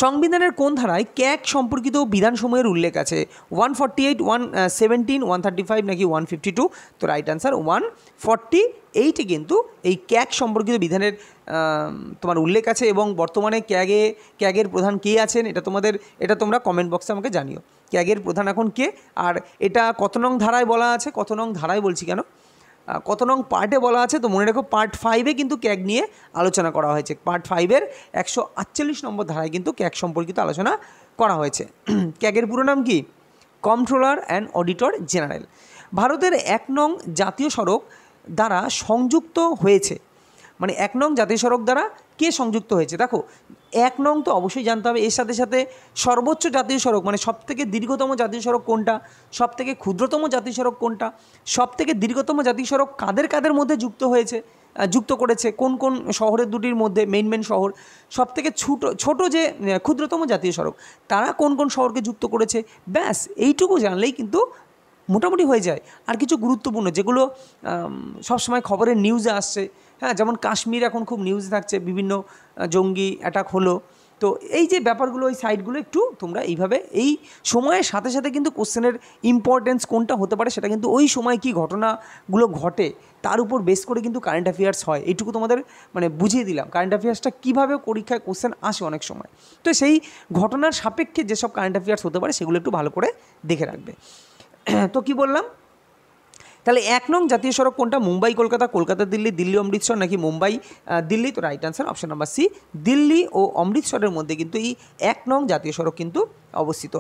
সংবিধানের কোন ধারায় ক্যাগ সম্পর্কিত বিধানসমূহের উল্লেখ আছে? 148, 117, 135 নাকি 152? তো রাইট অ্যান্সার 148 কিন্তু এই ক্যাগ সম্পর্কিত বিধানের তোমার উল্লেখ আছে। এবং বর্তমানে ক্যাগের প্রধান কে আছেন এটা তোমরা কমেন্ট বক্সে আমাকে জানিও। ক্যাগের প্রধান এখন কে, আর এটা কত নং ধারায় বলা আছে? কত নং ধারায় বলছি কেন, কত নং পার্টে বলা আছে? তো মনে রাখো পার্ট 5-এ কিন্তু ক্যাগ নিয়ে আলোচনা করা হয়েছে। পার্ট 5-এর 148 নম্বর ধারায় কিন্তু ক্যাগ সম্পর্কিত আলোচনা করা হয়েছে। ক্যাগের পুরো নাম কি? Controller and auditor general. ভারতের 1 নং জাতীয় সড়ক দ্বারা সংযুক্ত হয়েছে, মানে 1 নং জাতীয় সড়ক দ্বারা কে সংযুক্ত হয়েছে? দেখো 1 নং তো অবশ্যই জানতে হবে, এর সাথে সাথে সর্বোচ্চ জাতীয় সড়ক মানে সবথেকে দীর্ঘতম জাতীয় সড়ক কোনটা, সবথেকে ক্ষুদ্রতম জাতীয় সড়ক কোনটা, সবথেকে দীর্ঘতম জাতীয় সড়ক কাদের মধ্যে যুক্ত করেছে, কোন কোন শহরের দুটির মধ্যে, মেন শহর, সবথেকে ছোট যে ক্ষুদ্রতম জাতীয় সড়ক তারা কোন কোন শহরকে যুক্ত করেছে, ব্যাস এইটুকু জানলেই কিন্তু মোটামুটি হয়ে যায়। আর কিছু গুরুত্বপূর্ণ যেগুলো সবসময় খবরের নিউজে আসছে, হ্যাঁ, যেমন কাশ্মীর এখন খুব নিউজে থাকছে, বিভিন্ন জঙ্গি অ্যাটাক হলো। তো এই যে ব্যাপারগুলো, এই সাইডগুলো একটু তোমরা এইভাবে এই সময়ের সাথে সাথে কিন্তু কোশ্চেনের ইম্পর্টেন্স কোনটা হতে পারে সেটা কিন্তু ওই সময় কী ঘটনাগুলো ঘটে তার উপর বেস করে কিন্তু কারেন্ট অ্যাফেয়ার্স হয়। এইটুকু তোমাদের মানে বুঝিয়ে দিলাম কারেন্ট অ্যাফেয়ার্সটা কীভাবে পরীক্ষায় কোশ্চেন আসে অনেক সময়। তো সেই ঘটনার সাপেক্ষে যেসব কারেন্ট অ্যাফেয়ার্স হতে পারে সেগুলো একটু ভালো করে দেখে রাখবে। তো কি বললাম, তাহলে 1 নং জাতীয় সড়ক কোনটা? মুম্বাই কলকাতা, কলকাতা দিল্লি, দিল্লি অমৃতসর নাকি মুম্বাই দিল্লি? তো right answer option number C, Delhi ও অমৃতসরের মধ্যে কিন্তু এই 1 নং জাতীয় সড়ক কিন্তু অবস্থিত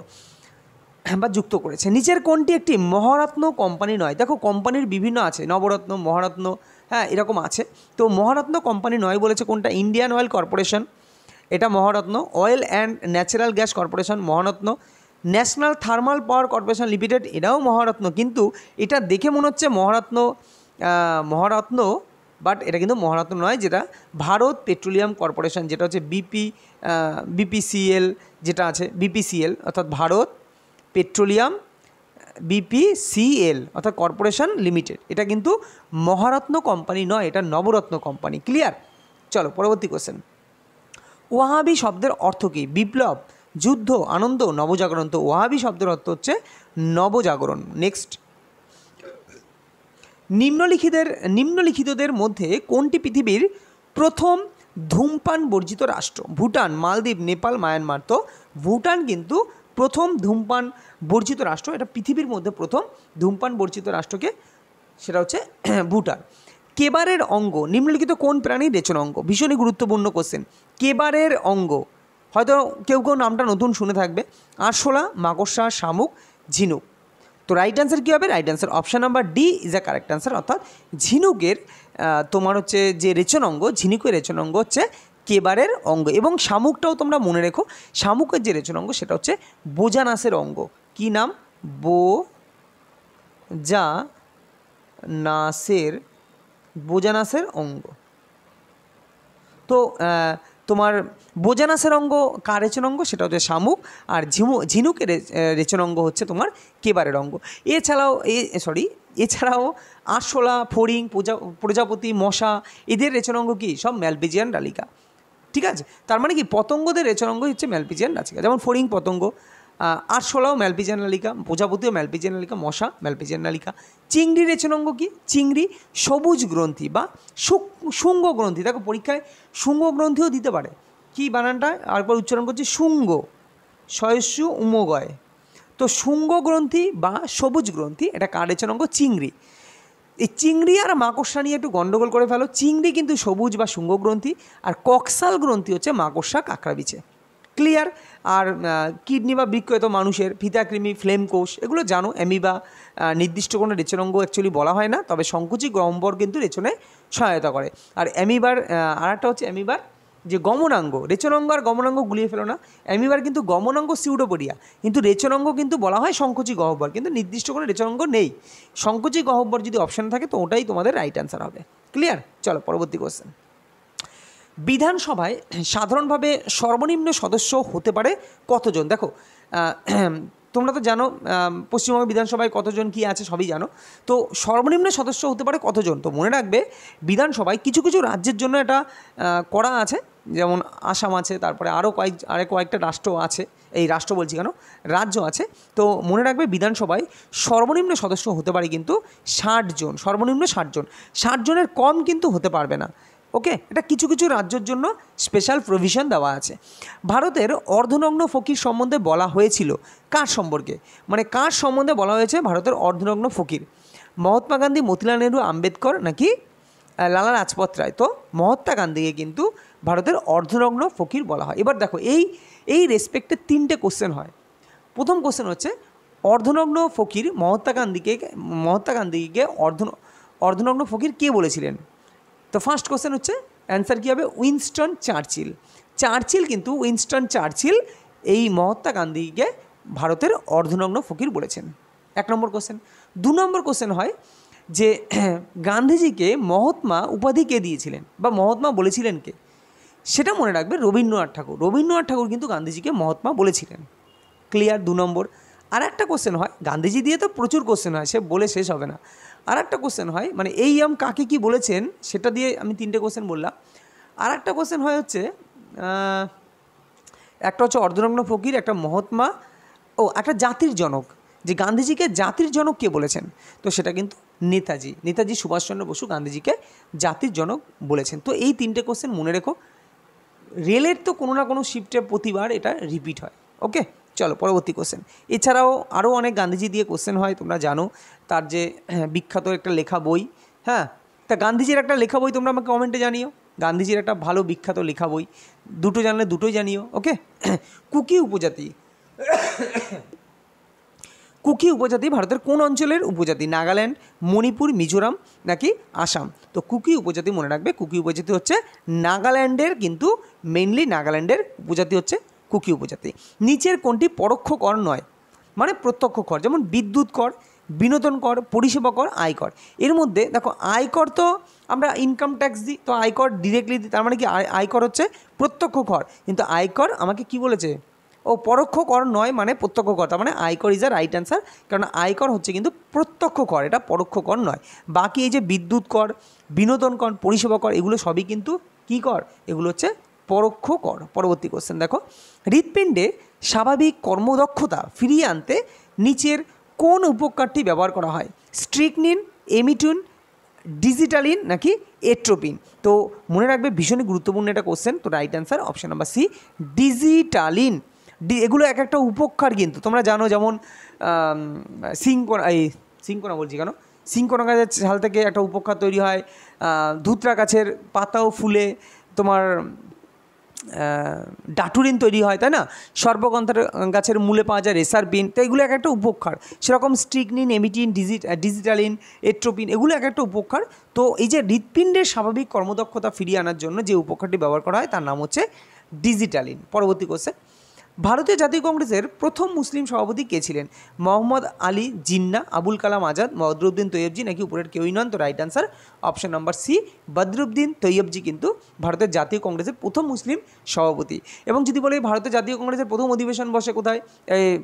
বা যুক্ত করেছে। নিচের কোনটি একটি মহারত্ন কোম্পানি নয়? দেখো কোম্পানির বিভিন্ন আছে, নবরত্ন, মহারত্ন, হ্যাঁ এরকম আছে। তো মহারত্ন কোম্পানি নয় বলেছে কোনটা? ইন্ডিয়ান অয়েল কর্পোরেশন, এটা Maharatna. Oil and natural gas corporation Maharatna. National thermal power corporation limited, এটাও মহারত্ন। কিন্তু এটা দেখে মনে হচ্ছে মহারত্ন, বাট এটা কিন্তু মহারত্ন নয়। যেটা ভারত পেট্রোলিয়াম কর্পোরেশন, যেটা হচ্ছে বিপিসিএল, যেটা আছে বিপিসিএল অর্থাৎ ভারত পেট্রোলিয়াম বিপিসিএল অর্থাৎ কর্পোরেশন লিমিটেড, এটা কিন্তু মহারত্ন কোম্পানি নয়, এটা নবরত্ন কোম্পানি। ক্লিয়ার? চলো পরবর্তী কোশ্চেন, ওয়াহাবি শব্দের অর্থ কী? বিপ্লব, যুদ্ধ, আনন্দ, নবজাগরণ। তো ওয়াহাবি শব্দের অর্থ হচ্ছে নবজাগরণ। নেক্সট, নিম্নলিখিতদের মধ্যে কোনটি পৃথিবীর প্রথম ধূমপান বর্জিত রাষ্ট্র? ভুটান, মালদ্বীপ, নেপাল, মায়ানমার। তো ভুটান কিন্তু প্রথম ধূমপান বর্জিত রাষ্ট্র, এটা পৃথিবীর মধ্যে প্রথম ধূমপান বর্জিত রাষ্ট্রকে, সেটা হচ্ছে ভুটান। কেবারের অঙ্গ নিম্নলিখিত কোন প্রাণীর রেচন অঙ্গ? ভীষণই গুরুত্বপূর্ণ কোশ্চেন। কেবারের অঙ্গ হয়তো কেউ নামটা নতুন শুনে থাকবে। আরশোলা, মাকড়সা, শামুক, ঝিনুক। তো রাইট অ্যান্সার কী হবে? Right answer option number D is a correct answer, অর্থাৎ ঝিনুকের তোমার হচ্ছে যে রেচনাঙ্গ, ঝিনুকের রেচনাঙ্গ হচ্ছে কেবারের অঙ্গ। এবং শামুকটাও তোমরা মনে রেখো, শামুকের যে রেচনাঙ্গ সেটা হচ্ছে বোজানাসের অঙ্গ। কি নাম? বোজানাসের অঙ্গ। তো তোমার বোজানাসের অঙ্গ কার রেচনাঙ্গ? সেটা হচ্ছে শামুক, আর ঝিনুকের রেচনাঙ্গ হচ্ছে তোমার কেবারের অঙ্গ। এছাড়াও আরশোলা, ফড়িং, প্রজাপতি, মশা, এদের রেচনাঙ্গ কি? সব ম্যালপিজিয়ান নালিকা। ঠিক আছে, তার মানে কি পতঙ্গদের রেচনাঙ্গ হচ্ছে ম্যালপিজিয়ান নালিকা, যেমন ফড়িং পতঙ্গ, আরশোলাও ম্যালপিজিয়ান নালিকা, প্রজাপতিও ম্যালপিজিয়ান নালিকা, মশা ম্যালপিজিয়ান নালিকা। চিংড়ি রেচনাঙ্গ কি? চিংড়ি সবুজ গ্রন্থি বা শুঙ্গ গ্রন্থি। দেখো পরীক্ষায় শুঙ্গ গ্রন্থিও দিতে পারে। কি বানানটা আরেকবার উচ্চারণ করছি? শুঙ্গ, শয়স্য উমগয়। তো শুঙ্গ গ্রন্থি বা সবুজ গ্রন্থি, এটা কার রেচনাঙ্গ? চিংড়ি। এই চিংড়ি আর মাকড়সা নিয়ে একটু গন্ডগোল করে ফেলো। চিংড়ি কিন্তু সবুজ বা শুঙ্গ গ্রন্থি, আর কক্সাল গ্রন্থি হচ্ছে মাকড়সা, কাঁকড়া বিছে। ক্লিয়ার? আর কিডনি বা বৃক্ক তো মানুষের, ফিতাকৃমি, ফ্লেম কোষ, এগুলো জানো। অ্যামিবা নির্দিষ্ট কোনো রেচনাঙ্গ অ্যাকচুয়ালি বলা হয় না, তবে সংকুচি গহ্বর কিন্তু রেচনে সহায়তা করে। আর অ্যামিবার আর একটা হচ্ছে অ্যামিবার যে গমনাঙ্গ, রেচনাঙ্গ আর গমনাঙ্গ গুলিয়ে ফেলো না। অ্যামিবার কিন্তু গমনাঙ্গ সিউডোপোডিয়া, কিন্তু রেচনাঙ্গ কিন্তু বলা হয় সংকুচি গহ্বর, কিন্তু নির্দিষ্ট কোনো রেচনাঙ্গ নেই। সংকুচি গহ্বর যদি অপশান থাকে তো ওটাই তোমাদের রাইট অ্যান্সার হবে। ক্লিয়ার? চলো পরবর্তী কোশ্চেন। বিধানসভায় সাধারণভাবে সর্বনিম্ন সদস্য হতে পারে কতজন? দেখো তোমরা তো জানো পশ্চিমবঙ্গ বিধানসভায় কতজন কি আছে সবই জানো। তো সর্বনিম্ন সদস্য হতে পারে কতজন? তো মনে রাখবে বিধানসভায় কিছু কিছু রাজ্যের জন্য এটা করা আছে, যেমন আসাম আছে, তারপরে আরও কয়েকটা রাষ্ট্র আছে, এই রাষ্ট্র বলছি কেন, রাজ্য আছে। তো মনে রাখবে বিধানসভায় সর্বনিম্ন সদস্য হতে পারে কিন্তু 60 জন, সর্বনিম্ন 60 জন। 60 জনের কম কিন্তু হতে পারবে না। ওকে, এটা কিছু কিছু রাজ্যের জন্য স্পেশাল প্রভিশন দেওয়া আছে। ভারতের অর্ধনগ্ন ফকির সম্বন্ধে বলা হয়েছিল কার সম্পর্কে? মানে কার সম্বন্ধে বলা হয়েছে ভারতের অর্ধনগ্ন ফকির? মহাত্মা গান্ধী, মতিলাল নেহরু, আম্বেদকর নাকি লালা লাজপত রায়? তো মহাত্মা গান্ধীকে কিন্তু ভারতের অর্ধনগ্ন ফকির বলা হয়। এবার দেখো এই রেসপেক্টে 3টে কোশ্চেন হয়। প্রথম কোশ্চেন হচ্ছে অর্ধনগ্ন ফকির মহাত্মা গান্ধীকে অর্ধনগ্ন ফকির কে বলেছিলেন? তো ফার্স্ট কোশ্চেন হচ্ছে অ্যান্সার কী হবে? উইনস্টন চার্চিল কিন্তু উইনস্টন চার্চিল এই মহাত্মা গান্ধীকে ভারতের অর্ধনগ্ন ফকির বলেছেন। 1 নম্বর কোশ্চেন। 2 নম্বর কোশ্চেন হয় যে গান্ধীজিকে মহাত্মা উপাধি কে দিয়েছিলেন বা মহাত্মা বলেছিলেন কে? সেটা মনে রাখবে রবীন্দ্রনাথ ঠাকুর কিন্তু গান্ধীজিকে মহাত্মা বলেছিলেন। ক্লিয়ার? 2 নম্বর। আর একটা কোশ্চেন হয়, গান্ধীজি দিয়ে তো প্রচুর কোশ্চেন হয়, সে বলে শেষ হবে না। আর একটা কোশ্চেন হয়, মানে এই কাকে কি বলেছেন সেটা দিয়ে আমি 3টে কোশ্চেন বললাম। আর একটা কোশ্চেন হয় হচ্ছে একটা হচ্ছে অর্ধনগ্ন ফকির, একটা মহাত্মা, একটা জাতির জনক, যে গান্ধীজিকে জাতির জনক কে বলেছেন? তো সেটা কিন্তু নেতাজি সুভাষচন্দ্র বসু গান্ধীজিকে জাতির জনক বলেছেন। তো এই 3টে কোশ্চেন মনে রেখো। রেলের তো কোনো না কোনো শিফটে প্রতিবার এটা রিপিট হয়। ওকে, চলো পরবর্তী কোশ্চেন। এছাড়াও আরও অনেক গান্ধীজি দিয়ে কোশ্চেন হয়, তোমরা জানো। তার যে বিখ্যাত একটা লেখা বই, হ্যাঁ, তা গান্ধীজির একটা লেখা বই তোমরা আমাকে কমেন্টে জানিও। গান্ধীজির একটা ভালো বিখ্যাত লেখা বই, দুটো জানলে দুটোই জানিও। ওকে, কুকি উপজাতি ভারতের কোন অঞ্চলের উপজাতি? নাগাল্যান্ড, মণিপুর, মিজোরাম নাকি আসাম? তো কুকি উপজাতি মনে রাখবে, কুকি উপজাতি হচ্ছে নাগাল্যান্ডের, কিন্তু মেইনলি নাগাল্যান্ডের উপজাতি হচ্ছে কুকি উপজাতি। নিচের কোনটি পরোক্ষ কর নয়, মানে প্রত্যক্ষ কর? যেমন বিদ্যুৎ কর, বিনোদন কর, পরিষেবা কর, আয়কর। এর মধ্যে দেখো আয়কর তো আমরা ইনকাম ট্যাক্স দিই, তো আয়কর ডিরেক্টলি দিই, তার মানে কি আয়কর হচ্ছে প্রত্যক্ষ কর। কিন্তু আয়কর আমাকে কি বলেছে? পরোক্ষ কর নয়, মানে প্রত্যক্ষ কর। তার মানে আয়কর ইজ আ রাইট অ্যান্সার, কারণ আয়কর হচ্ছে কিন্তু প্রত্যক্ষ কর, এটা পরোক্ষ কর নয়। বাকি এই যে বিদ্যুৎ কর, বিনোদন কর, পরিষেবা কর, এগুলো সবই কিন্তু কী কর? এগুলো হচ্ছে পরোক্ষ কর। পরবর্তী কোশ্চেন দেখো, হৃৎপিণ্ডে স্বাভাবিক কর্মদক্ষতা ফিরিয়ে আনতে নিচের কোন উপকারটি ব্যবহার করা হয়? স্ট্রিকনিন, এমিটুন, ডিজিটালিন নাকি এট্রোপিন? তো মনে রাখবে ভীষণই গুরুত্বপূর্ণ এটা কোশ্চেন। তো right answer option number C, digitalin. এগুলো এক একটা উপকার কিন্তু তোমরা জানো, যেমন সিংকোনা গাছের ছাল থেকে একটা উপকার তৈরি হয়, ধুতরা গাছের পাতাও ফুলে তোমার ডাটুরিন তৈরি হয়, তাই না? সর্পগন্ধার গাছের মূলে পাওয়া যায় রেসার বিন, তো এগুলো এক একটা উপকার। সেরকম স্ট্রিকনিন, এমিটিন, ডিজিটালিন, এট্রোপিন, এগুলো এক একটা উপকার। তো এই যে হৃৎপিণ্ডের স্বাভাবিক কর্মদক্ষতা ফিরিয়ে আনার জন্য যে উপকারটি ব্যবহার করা হয় তার নাম হচ্ছে ডিজিটালিন। পরবর্তী কোশ্চেন, ভারতীয় জাতীয় কংগ্রেসের প্রথম মুসলিম সভাপতি কে ছিলেন? মোহাম্মদ আলী জিন্নাহ, আবুল কালাম আজাদ, বদরুদ্দিন তৈয়বজি, নাকি উপরের কেউই নন? তো right answer option number C, Badruddin Tyabji কিন্তু ভারতের জাতীয় কংগ্রেসের প্রথম মুসলিম সভাপতি। এবং যদি বলে ভারতের জাতীয় কংগ্রেসের প্রথম অধিবেশন বসে কোথায়,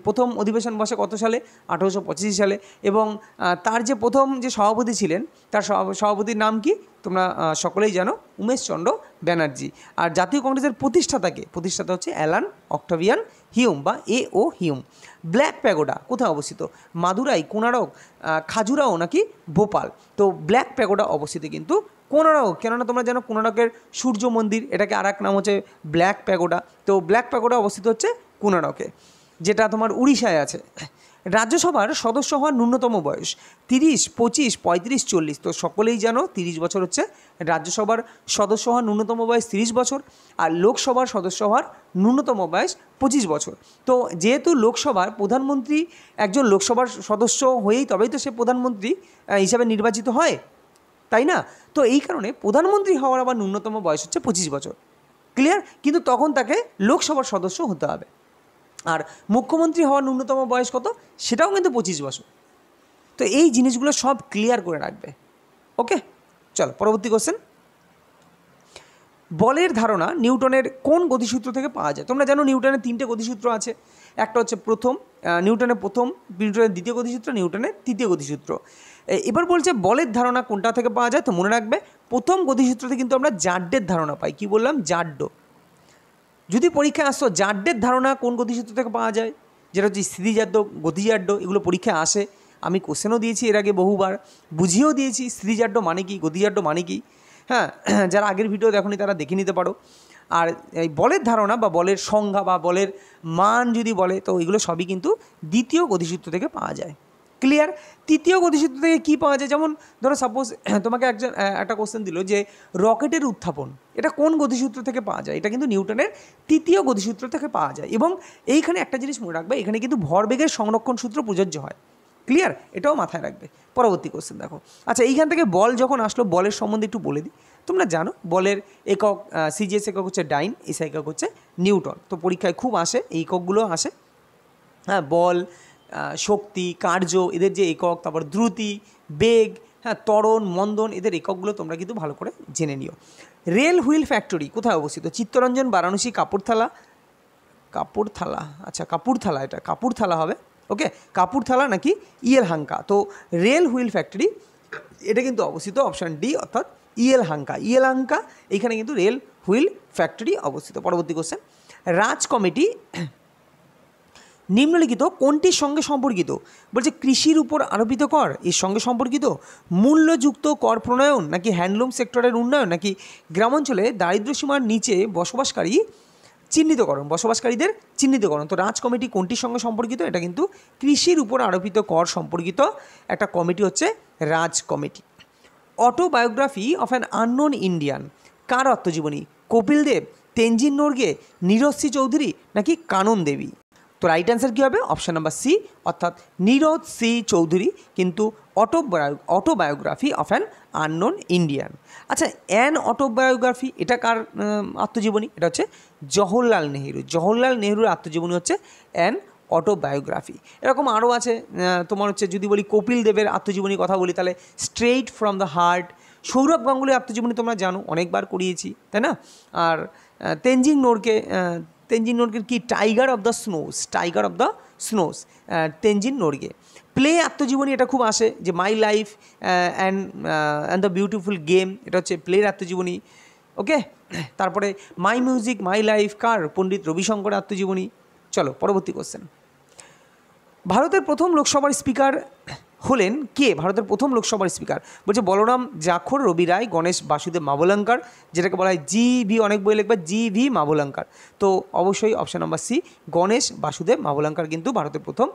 প্রথম অধিবেশন বসে কত সালে? 1885 সালে। এবং তার যে প্রথম যে সভাপতি ছিলেন তার সভাপতির নাম কি? তোমরা সকলেই জানো, উমেশচন্দ্র ব্যানার্জি। আর জাতীয় কংগ্রেসের প্রতিষ্ঠাতা হচ্ছে অ্যালান অক্টাভিয়ান হিউম বা A.O. হিউম। ব্ল্যাক প্যাগোডা কোথায় অবস্থিত? মাদুরাই, কোনারক, খাজুরাও নাকি ভোপাল? তো ব্ল্যাক প্যাগোডা অবস্থিত কিন্তু কোনারক। কেননা তোমরা জানো কোনারকের সূর্য মন্দির, এটাকে আর এক নাম হচ্ছে ব্ল্যাক প্যাগোডা। তো ব্ল্যাক প্যাগোডা অবস্থিত হচ্ছে কোনারকে, যেটা তোমার উড়িষ্যায় আছে। রাজ্যসভার সদস্য হওয়ার ন্যূনতম বয়স 30, 25, 35, 40। তো সকলেই জানো 30 বছর হচ্ছে রাজ্যসভার সদস্য হওয়ার ন্যূনতম বয়স 30 বছর, আর লোকসভার সদস্য হওয়ার ন্যূনতম বয়স 25 বছর। তো যেহেতু লোকসভার প্রধানমন্ত্রী একজন লোকসভার সদস্য হয়েই তবেই তো সে প্রধানমন্ত্রী হিসাবে নির্বাচিত হয়, তাই না? তো এই কারণে প্রধানমন্ত্রী হওয়ার আবার ন্যূনতম বয়স হচ্ছে 25 বছর। ক্লিয়ার? কিন্তু তখন তাকে লোকসভার সদস্য হতে হবে। আর মুখ্যমন্ত্রী হওয়ার ন্যূনতম বয়স কত? সেটাও কিন্তু 25 বছর। তো এই জিনিসগুলো সব ক্লিয়ার করে রাখবে। ওকে, চলো পরবর্তী কোশ্চেন। বলের ধারণা নিউটনের কোন গতিসূত্র থেকে পাওয়া যায়? তোমরা জানো নিউটনের 3টে গতিসূত্র আছে। একটা হচ্ছে নিউটনের প্রথম, নিউটনের দ্বিতীয় গতিসূত্র, নিউটনের তৃতীয় গতিসূত্র। এবার বলছে বলের ধারণা কোনটা থেকে পাওয়া যায়? তো মনে রাখবে প্রথম গতিসূত্রতে কিন্তু আমরা জাড্ডের ধারণা পাই। কি বললাম? জাড্ড। যদি পরীক্ষায় আসতো জাড্ডের ধারণা কোন গতিসূত্র থেকে পাওয়া যায়, যেটা হচ্ছে স্থিতিজাড্য, গতিজাড্য, এগুলো পরীক্ষায় আসে। আমি কোশ্চেনও দিয়েছি এর আগে বহুবার, বুঝিয়েও দিয়েছি স্থিতিজাড্য মানে কি, গতিজাড্য মানে কি। হ্যাঁ, যারা আগের ভিডিও দেখোনি তারা দেখে নিতে পারো। আর এই বলের ধারণা বা বলের সংজ্ঞা বা বলের মান যদি বলে, তো এগুলো সবই কিন্তু দ্বিতীয় গতিসূত্র থেকে পাওয়া যায়। ক্লিয়ার? তৃতীয় গতিসূত্র থেকে কী পাওয়া যায়? যেমন ধরো সাপোজ তোমাকে একটা কোশ্চেন দিল যে রকেটের উত্থাপন, এটা কোন গতিসূত্র থেকে পাওয়া যায়? এটা কিন্তু নিউটনের তৃতীয় গতিসূত্র থেকে পাওয়া যায়। এবং এইখানে একটা জিনিস মনে রাখবে, এখানে কিন্তু ভরবেগের সংরক্ষণ সূত্র প্রযোজ্য হয়। ক্লিয়ার? এটাও মাথায় রাখবে। পরবর্তী কোশ্চেন দেখো। আচ্ছা, এইখান থেকে বল যখন আসলো, বলের সম্বন্ধে একটু বলে দিই। তোমরা জানো বলের একক, সিজিএস একক হচ্ছে ডাইন, এসআই একক হচ্ছে নিউটন। তো পরীক্ষায় খুব আসে, এই এককগুলো আসে। হ্যাঁ, বল, শক্তি, কার্য, এদের যে একক, তারপর দ্রুতি, বেগ, হ্যাঁ, ত্বরণ, মন্দন, এদের এককগুলো তোমরা কিন্তু ভালো করে জেনে নিও। রেল হুইল ফ্যাক্টরি কোথায় অবস্থিত? চিত্তরঞ্জন, বারাণসী, কাপুরথালা। আচ্ছা কাপুরথালা, এটা কাপুরথালা হবে। ওকে, কাপুরথালা নাকি ইয়েলহাঙ্কা? তো রেল হুইল ফ্যাক্টরি এটা কিন্তু অবস্থিত অপশান ডি, অর্থাৎ ইয়েলহাঙ্কা এইখানে কিন্তু রেল হুইল ফ্যাক্টরি অবস্থিত। পরবর্তী কোশ্চেন, রাজ কমিটি নিম্নলিখিত কোনটির সঙ্গে সম্পর্কিত? বলছে কৃষির উপর আরোপিত কর এর সঙ্গে সম্পর্কিত, মূল্যযুক্ত কর প্রণয়ন, নাকি হ্যান্ডলুম সেক্টরের উন্নয়ন, নাকি গ্রামাঞ্চলে দারিদ্র্যসীমার নিচে বসবাসকারীদের চিহ্নিতকরণ। তো রাজ কমিটি কোনটির সঙ্গে সম্পর্কিত? এটা কিন্তু কৃষির উপর আরোপিত কর সম্পর্কিত একটা কমিটি হচ্ছে Raj committee. Autobiography of an unknown Indian কার আত্মজীবনী? কপিল দেব, তেনজিং নোরগে, নীরজ সি চৌধুরী, নাকি কানন দেবী? তো রাইট অ্যান্সার কী হবে? অপশান নাম্বার সি, অর্থাৎ নীরজ সি চৌধুরী কিন্তু autobiography of an unknown Indian. আচ্ছা, অ্যান অটোবায়োগ্রাফি এটা কার আত্মজীবনী? এটা হচ্ছে জওহরলাল নেহরুর আত্মজীবনী হচ্ছে অ্যান অটোবায়োগ্রাফি। এরকম আরও আছে, তোমার হচ্ছে যদি বলি কপিল দেবের আত্মজীবনীর কথা বলি তাহলে straight from the heart. Sourav গাঙ্গুলির আত্মজীবনী তোমরা জানো, অনেকবার করিয়েছি, তাই না? আর তেনজিং নোরগের কি tiger of the snows, Tenzing Norgay. Pele আত্মজীবনী এটা খুব আসে, যে my life and the beautiful game, এটা হচ্ছে প্লের আত্মজীবনী। ওকে, তারপরে মাই মিউজিক মাই লাইফ কার? পণ্ডিত রবিশঙ্করের আত্মজীবনী। চলো পরবর্তী কোশ্চেন। ভারতের প্রথম লোকসভার স্পিকার হলেন কে? বলছে বলরাম জাখর, রবি রায়, গণেশ বাসুদেব মাভলঙ্কার, যেটাকে বলা হয় GV, অনেক বই লিখবে GV মাভলঙ্কার। তো অবশ্যই option number C, Ganesh Vasudev Mavalankar কিন্তু ভারতের প্রথম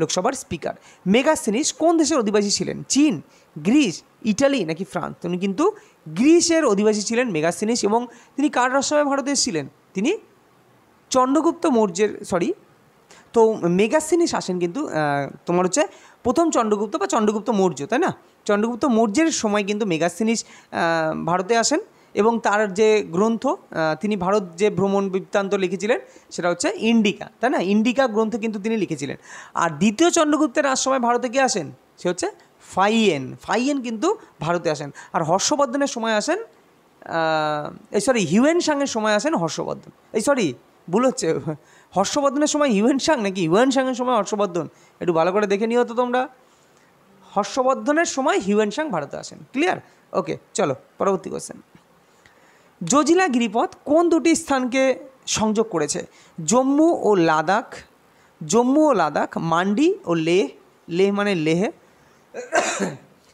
লোকসভার স্পিকার। মেগাসথেনিস কোন দেশের অধিবাসী ছিলেন? চীন, গ্রিস, ইটালি নাকি ফ্রান্স? তিনি কিন্তু গ্রিসের অধিবাসী ছিলেন মেগাসথেনিস। এবং তিনি কার রাজসভায় ভারতে এসেছিলেন? তিনি চন্দ্রগুপ্ত মৌর্যের তো মেগাসথেনিস আসেন কিন্তু তোমার হচ্ছে প্রথম চন্দ্রগুপ্ত বা চন্দ্রগুপ্ত মৌর্য, তাই না? চন্দ্রগুপ্ত মৌর্যের সময় কিন্তু মেগাসথেনিস ভারতে আসেন এবং তার যে গ্রন্থ তিনি ভারত যে ভ্রমণ বৃত্তান্ত লিখেছিলেন সেটা হচ্ছে ইন্ডিকা, তাই না? ইন্ডিকা গ্রন্থ কিন্তু তিনি লিখেছিলেন। আর দ্বিতীয় চন্দ্রগুপ্তের সময় ভারতে কে আসেন? সে হচ্ছে ফাইয়েন কিন্তু ভারতে আসেন। আর হর্ষবর্ধনের সময় আসেন হিউয়েনসাংয়ের সময় আসেন হর্ষবর্ধন। ভুল হচ্ছে, হর্ষবর্ধনের সময় হিউয়েনসাং নাকি হিউয়েনসাংয়ের সময় হর্ষবর্ধন? একটু ভালো করে দেখে নিও তো তোমরা। হর্ষবর্ধনের সময় হিউয়েনসাং ভারতে আসেন। ক্লিয়ার? ওকে, চলো পরবর্তী কোশ্চেন। জজিলা গিরিপথ কোন দুটি স্থানকে সংযোগ করেছে? জম্মু ও লাদাখ, মান্ডি ও লেহ মানে লেহে,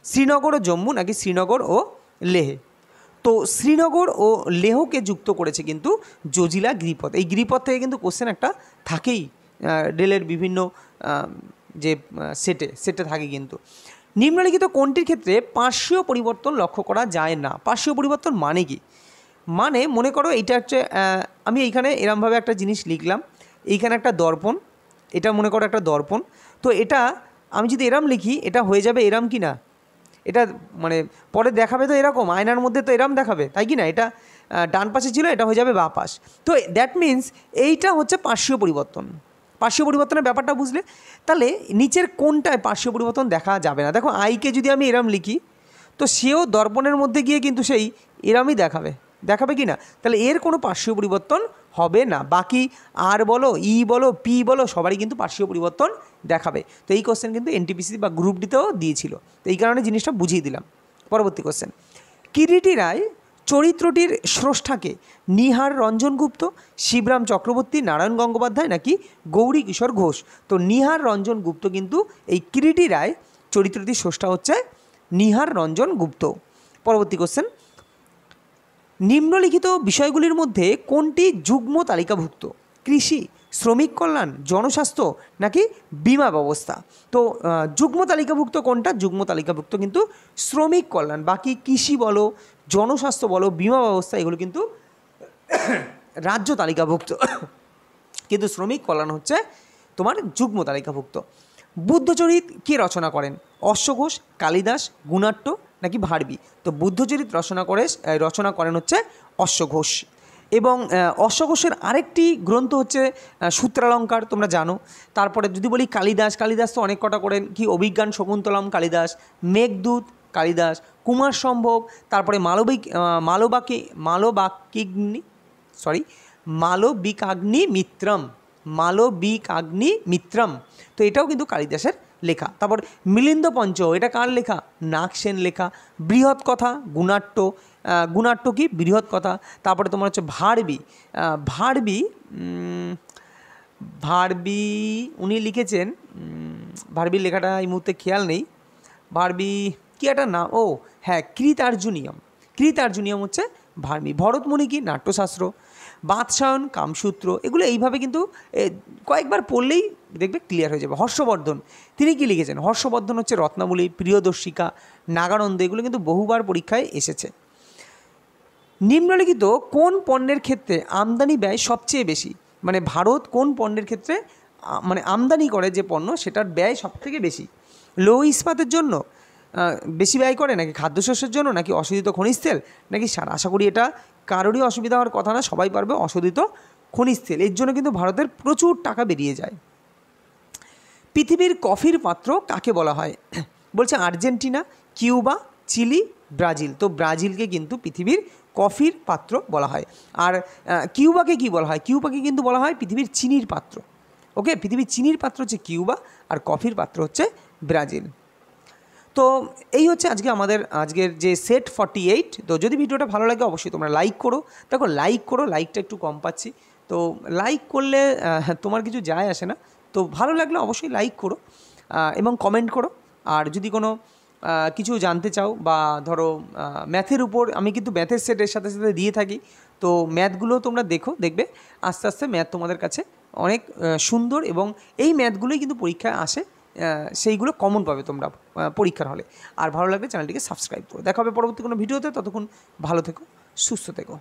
শ্রীনগর ও জম্মু নাকি শ্রীনগর ও লেহে? তো শ্রীনগর ও লেহকে যুক্ত করেছে কিন্তু জজিলা গিরিপথ। এই গিরিপথ থেকে কিন্তু কোশ্চেন একটা থাকেই রেলের বিভিন্ন যে সেটে থাকে কিন্তু। নিম্নলিখিত কোনটির ক্ষেত্রে পার্শ্বীয় পরিবর্তন লক্ষ্য করা যায় না? পার্শ্বীয় পরিবর্তন মানে কি? মানে মনে করো এইটা হচ্ছে আমি এইখানে এরমভাবে একটা জিনিস লিখলাম, এইখানে একটা দর্পণ, এটা মনে করো একটা দর্পণ। তো এটা আমি যদি এরম লিখি এটা হয়ে যাবে এরম কি না? এটা মানে পরে দেখাবে তো এরকম, আয়নার মধ্যে তো এরম দেখাবে, তাই কি না? এটা ডান পাশে ছিল, এটা হয়ে যাবে বাঁ পাশ। তো দ্যাট মিন্স এইটা হচ্ছে পার্শ্বীয় পরিবর্তন। পার্শ্বীয় পরিবর্তনের ব্যাপারটা বুঝলে? তাহলে নিচের কোনটায় পার্শ্বীয় পরিবর্তন দেখা যাবে না? দেখো আইকে যদি আমি এরম লিখি তো সেও দর্পণের মধ্যে গিয়ে কিন্তু সেই এরমই দেখাবে কি না? তাহলে এর কোনো পার্শ্বীয় পরিবর্তন হবে না। বাকি আর বলো, ই বলো, পি বলো, সবারই কিন্তু পার্শ্বীয় পরিবর্তন দেখাবে। তো এই কোশ্চেন কিন্তু এনটিপিসি বা গ্রুপ ডিতেও দিয়েছিল, তো এই কারণে জিনিসটা বুঝিয়ে দিলাম। পরবর্তী কোশ্চেন। কিরিটি রায় চরিত্রটির স্রষ্টাকে? নিহার রঞ্জন গুপ্ত, শিবরাম চক্রবর্তী, নারায়ণ গঙ্গোপাধ্যায় নাকি গৌরী কিশোর ঘোষ? তো নিহার রঞ্জন গুপ্ত কিন্তু এই কিরিটি রায় চরিত্রটির স্রষ্টা হচ্ছে নিহার রঞ্জন গুপ্ত। পরবর্তী কোশ্চেন। নিম্নলিখিত বিষয়গুলির মধ্যে কোনটি যুগ্ম তালিকাভুক্ত? কৃষি, শ্রমিক কল্যাণ, জনস্বাস্থ্য নাকি বিমা ব্যবস্থা? তো যুগ্ম তালিকাভুক্ত কোনটা? যুগ্ম তালিকাভুক্ত কিন্তু শ্রমিক কল্যাণ। বাকি কৃষি বলো, জনস্বাস্থ্য বলো, বিমা ব্যবস্থা এগুলো কিন্তু রাজ্য তালিকাভুক্ত, কিন্তু শ্রমিক কল্যাণ হচ্ছে তোমার যুগ্ম তালিকাভুক্ত। বুদ্ধচরিত কে রচনা করেন? অশ্বঘোষ, কালিদাস, গুণাট্য নাকি ভারবি? তো বুদ্ধচরিত রচনা করেন হচ্ছে অশ্বঘোষ। এবং অশ্বঘোষের আরেকটি গ্রন্থ হচ্ছে সূত্রালঙ্কার, তোমরা জানো। তারপরে যদি বলি কালিদাস তো অনেক কটা করেন, কি অভিজ্ঞান শকুন্তলম কালিদাস, মেঘদূত কালিদাস, কুমার সম্ভব, তারপরে মালবিকাগ্নি মিত্রম, তো এটাও কিন্তু কালিদাসের লেখা। তারপর মিলিন্দ পঞ্চ, এটা কার লেখা? নাগসেন লেখা। বৃহৎ কথা গুণাট্য কি? বৃহৎ কথা। তারপরে তোমার হচ্ছে ভারবি উনি লিখেছেন, ভারবির লেখাটা এই মুহূর্তে খেয়াল নেই। ভারবি কি একটা নাম, ও হ্যাঁ, কৃতার্জুনিয়ম হচ্ছে ভারবি। ভরতমুনি কি? নাট্যশাস্ত্র। বাদশায়ন, কামসূত্র, এগুলো এইভাবে কিন্তু কয়েকবার পড়লেই দেখবে ক্লিয়ার হয়ে যাবে। হর্ষবর্ধন তিনি কি লিখেছেন? হর্ষবর্ধন হচ্ছে রত্নাবলী, প্রিয়দর্শিকা, নাগানন্দ, এগুলো কিন্তু বহুবার পরীক্ষায় এসেছে। নিম্নলিখিত কোন পণ্যের ক্ষেত্রে আমদানি ব্যয় সবচেয়ে বেশি? মানে ভারত কোন পণ্যের ক্ষেত্রে মানে আমদানি করে যে পণ্য সেটার ব্যয় সবথেকে বেশি? লৌহ ইস্পাতের জন্য বেশি ব্যয় করে, নাকি খাদ্যশস্যের জন্য, নাকি অশোধিত খনিজ তেল, নাকি সার? আশা করি এটা কারোরই অসুবিধা হওয়ার কথা না, সবাই পারবে। অশোধিত খনিজ তেল, এর জন্য কিন্তু ভারতের প্রচুর টাকা বেরিয়ে যায়। পৃথিবীর কফির পাত্র কাকে বলা হয়? বলছে আর্জেন্টিনা, কিউবা, চিলি, ব্রাজিল। তো ব্রাজিলকে কিন্তু পৃথিবীর কফির পাত্র বলা হয়। আর কিউবাকে কি বলা হয়? কিউবাকে কিন্তু বলা হয় পৃথিবীর চিনির পাত্র। ওকে, পৃথিবীর চিনির পাত্র হচ্ছে কিউবা, আর কফির পাত্র হচ্ছে ব্রাজিল। তো এই হচ্ছে আজকের যে সেট 48। তো যদি ভিডিওটা ভালো লাগে অবশ্যই তোমরা লাইক করো। দেখো লাইকটা একটু কম পাচ্ছি, তো লাইক করলে তোমার কিছু যায় আসে না। তো ভালো লাগলে অবশ্যই লাইক করো এবং কমেন্ট করো। আর যদি কোনো কিছু জানতে চাও বা ধরো ম্যাথের উপর, আমি কিন্তু ম্যাথের সেটের সাথে সাথে দিয়ে থাকি, তো ম্যাথগুলো তোমরা দেখবে আস্তে আস্তে ম্যাথ তোমাদের কাছে অনেক সুন্দর, এবং এই ম্যাথগুলোই কিন্তু পরীক্ষায় আসে। সেইগুলো কমন পাবে তোমরা পরীক্ষার হলে। আর ভালো লাগলে চ্যানেলটিকে সাবস্ক্রাইব করো। দেখা হবে পরবর্তী কোনো ভিডিওতে। ততক্ষণ ভালো থেকো, সুস্থ থেকো।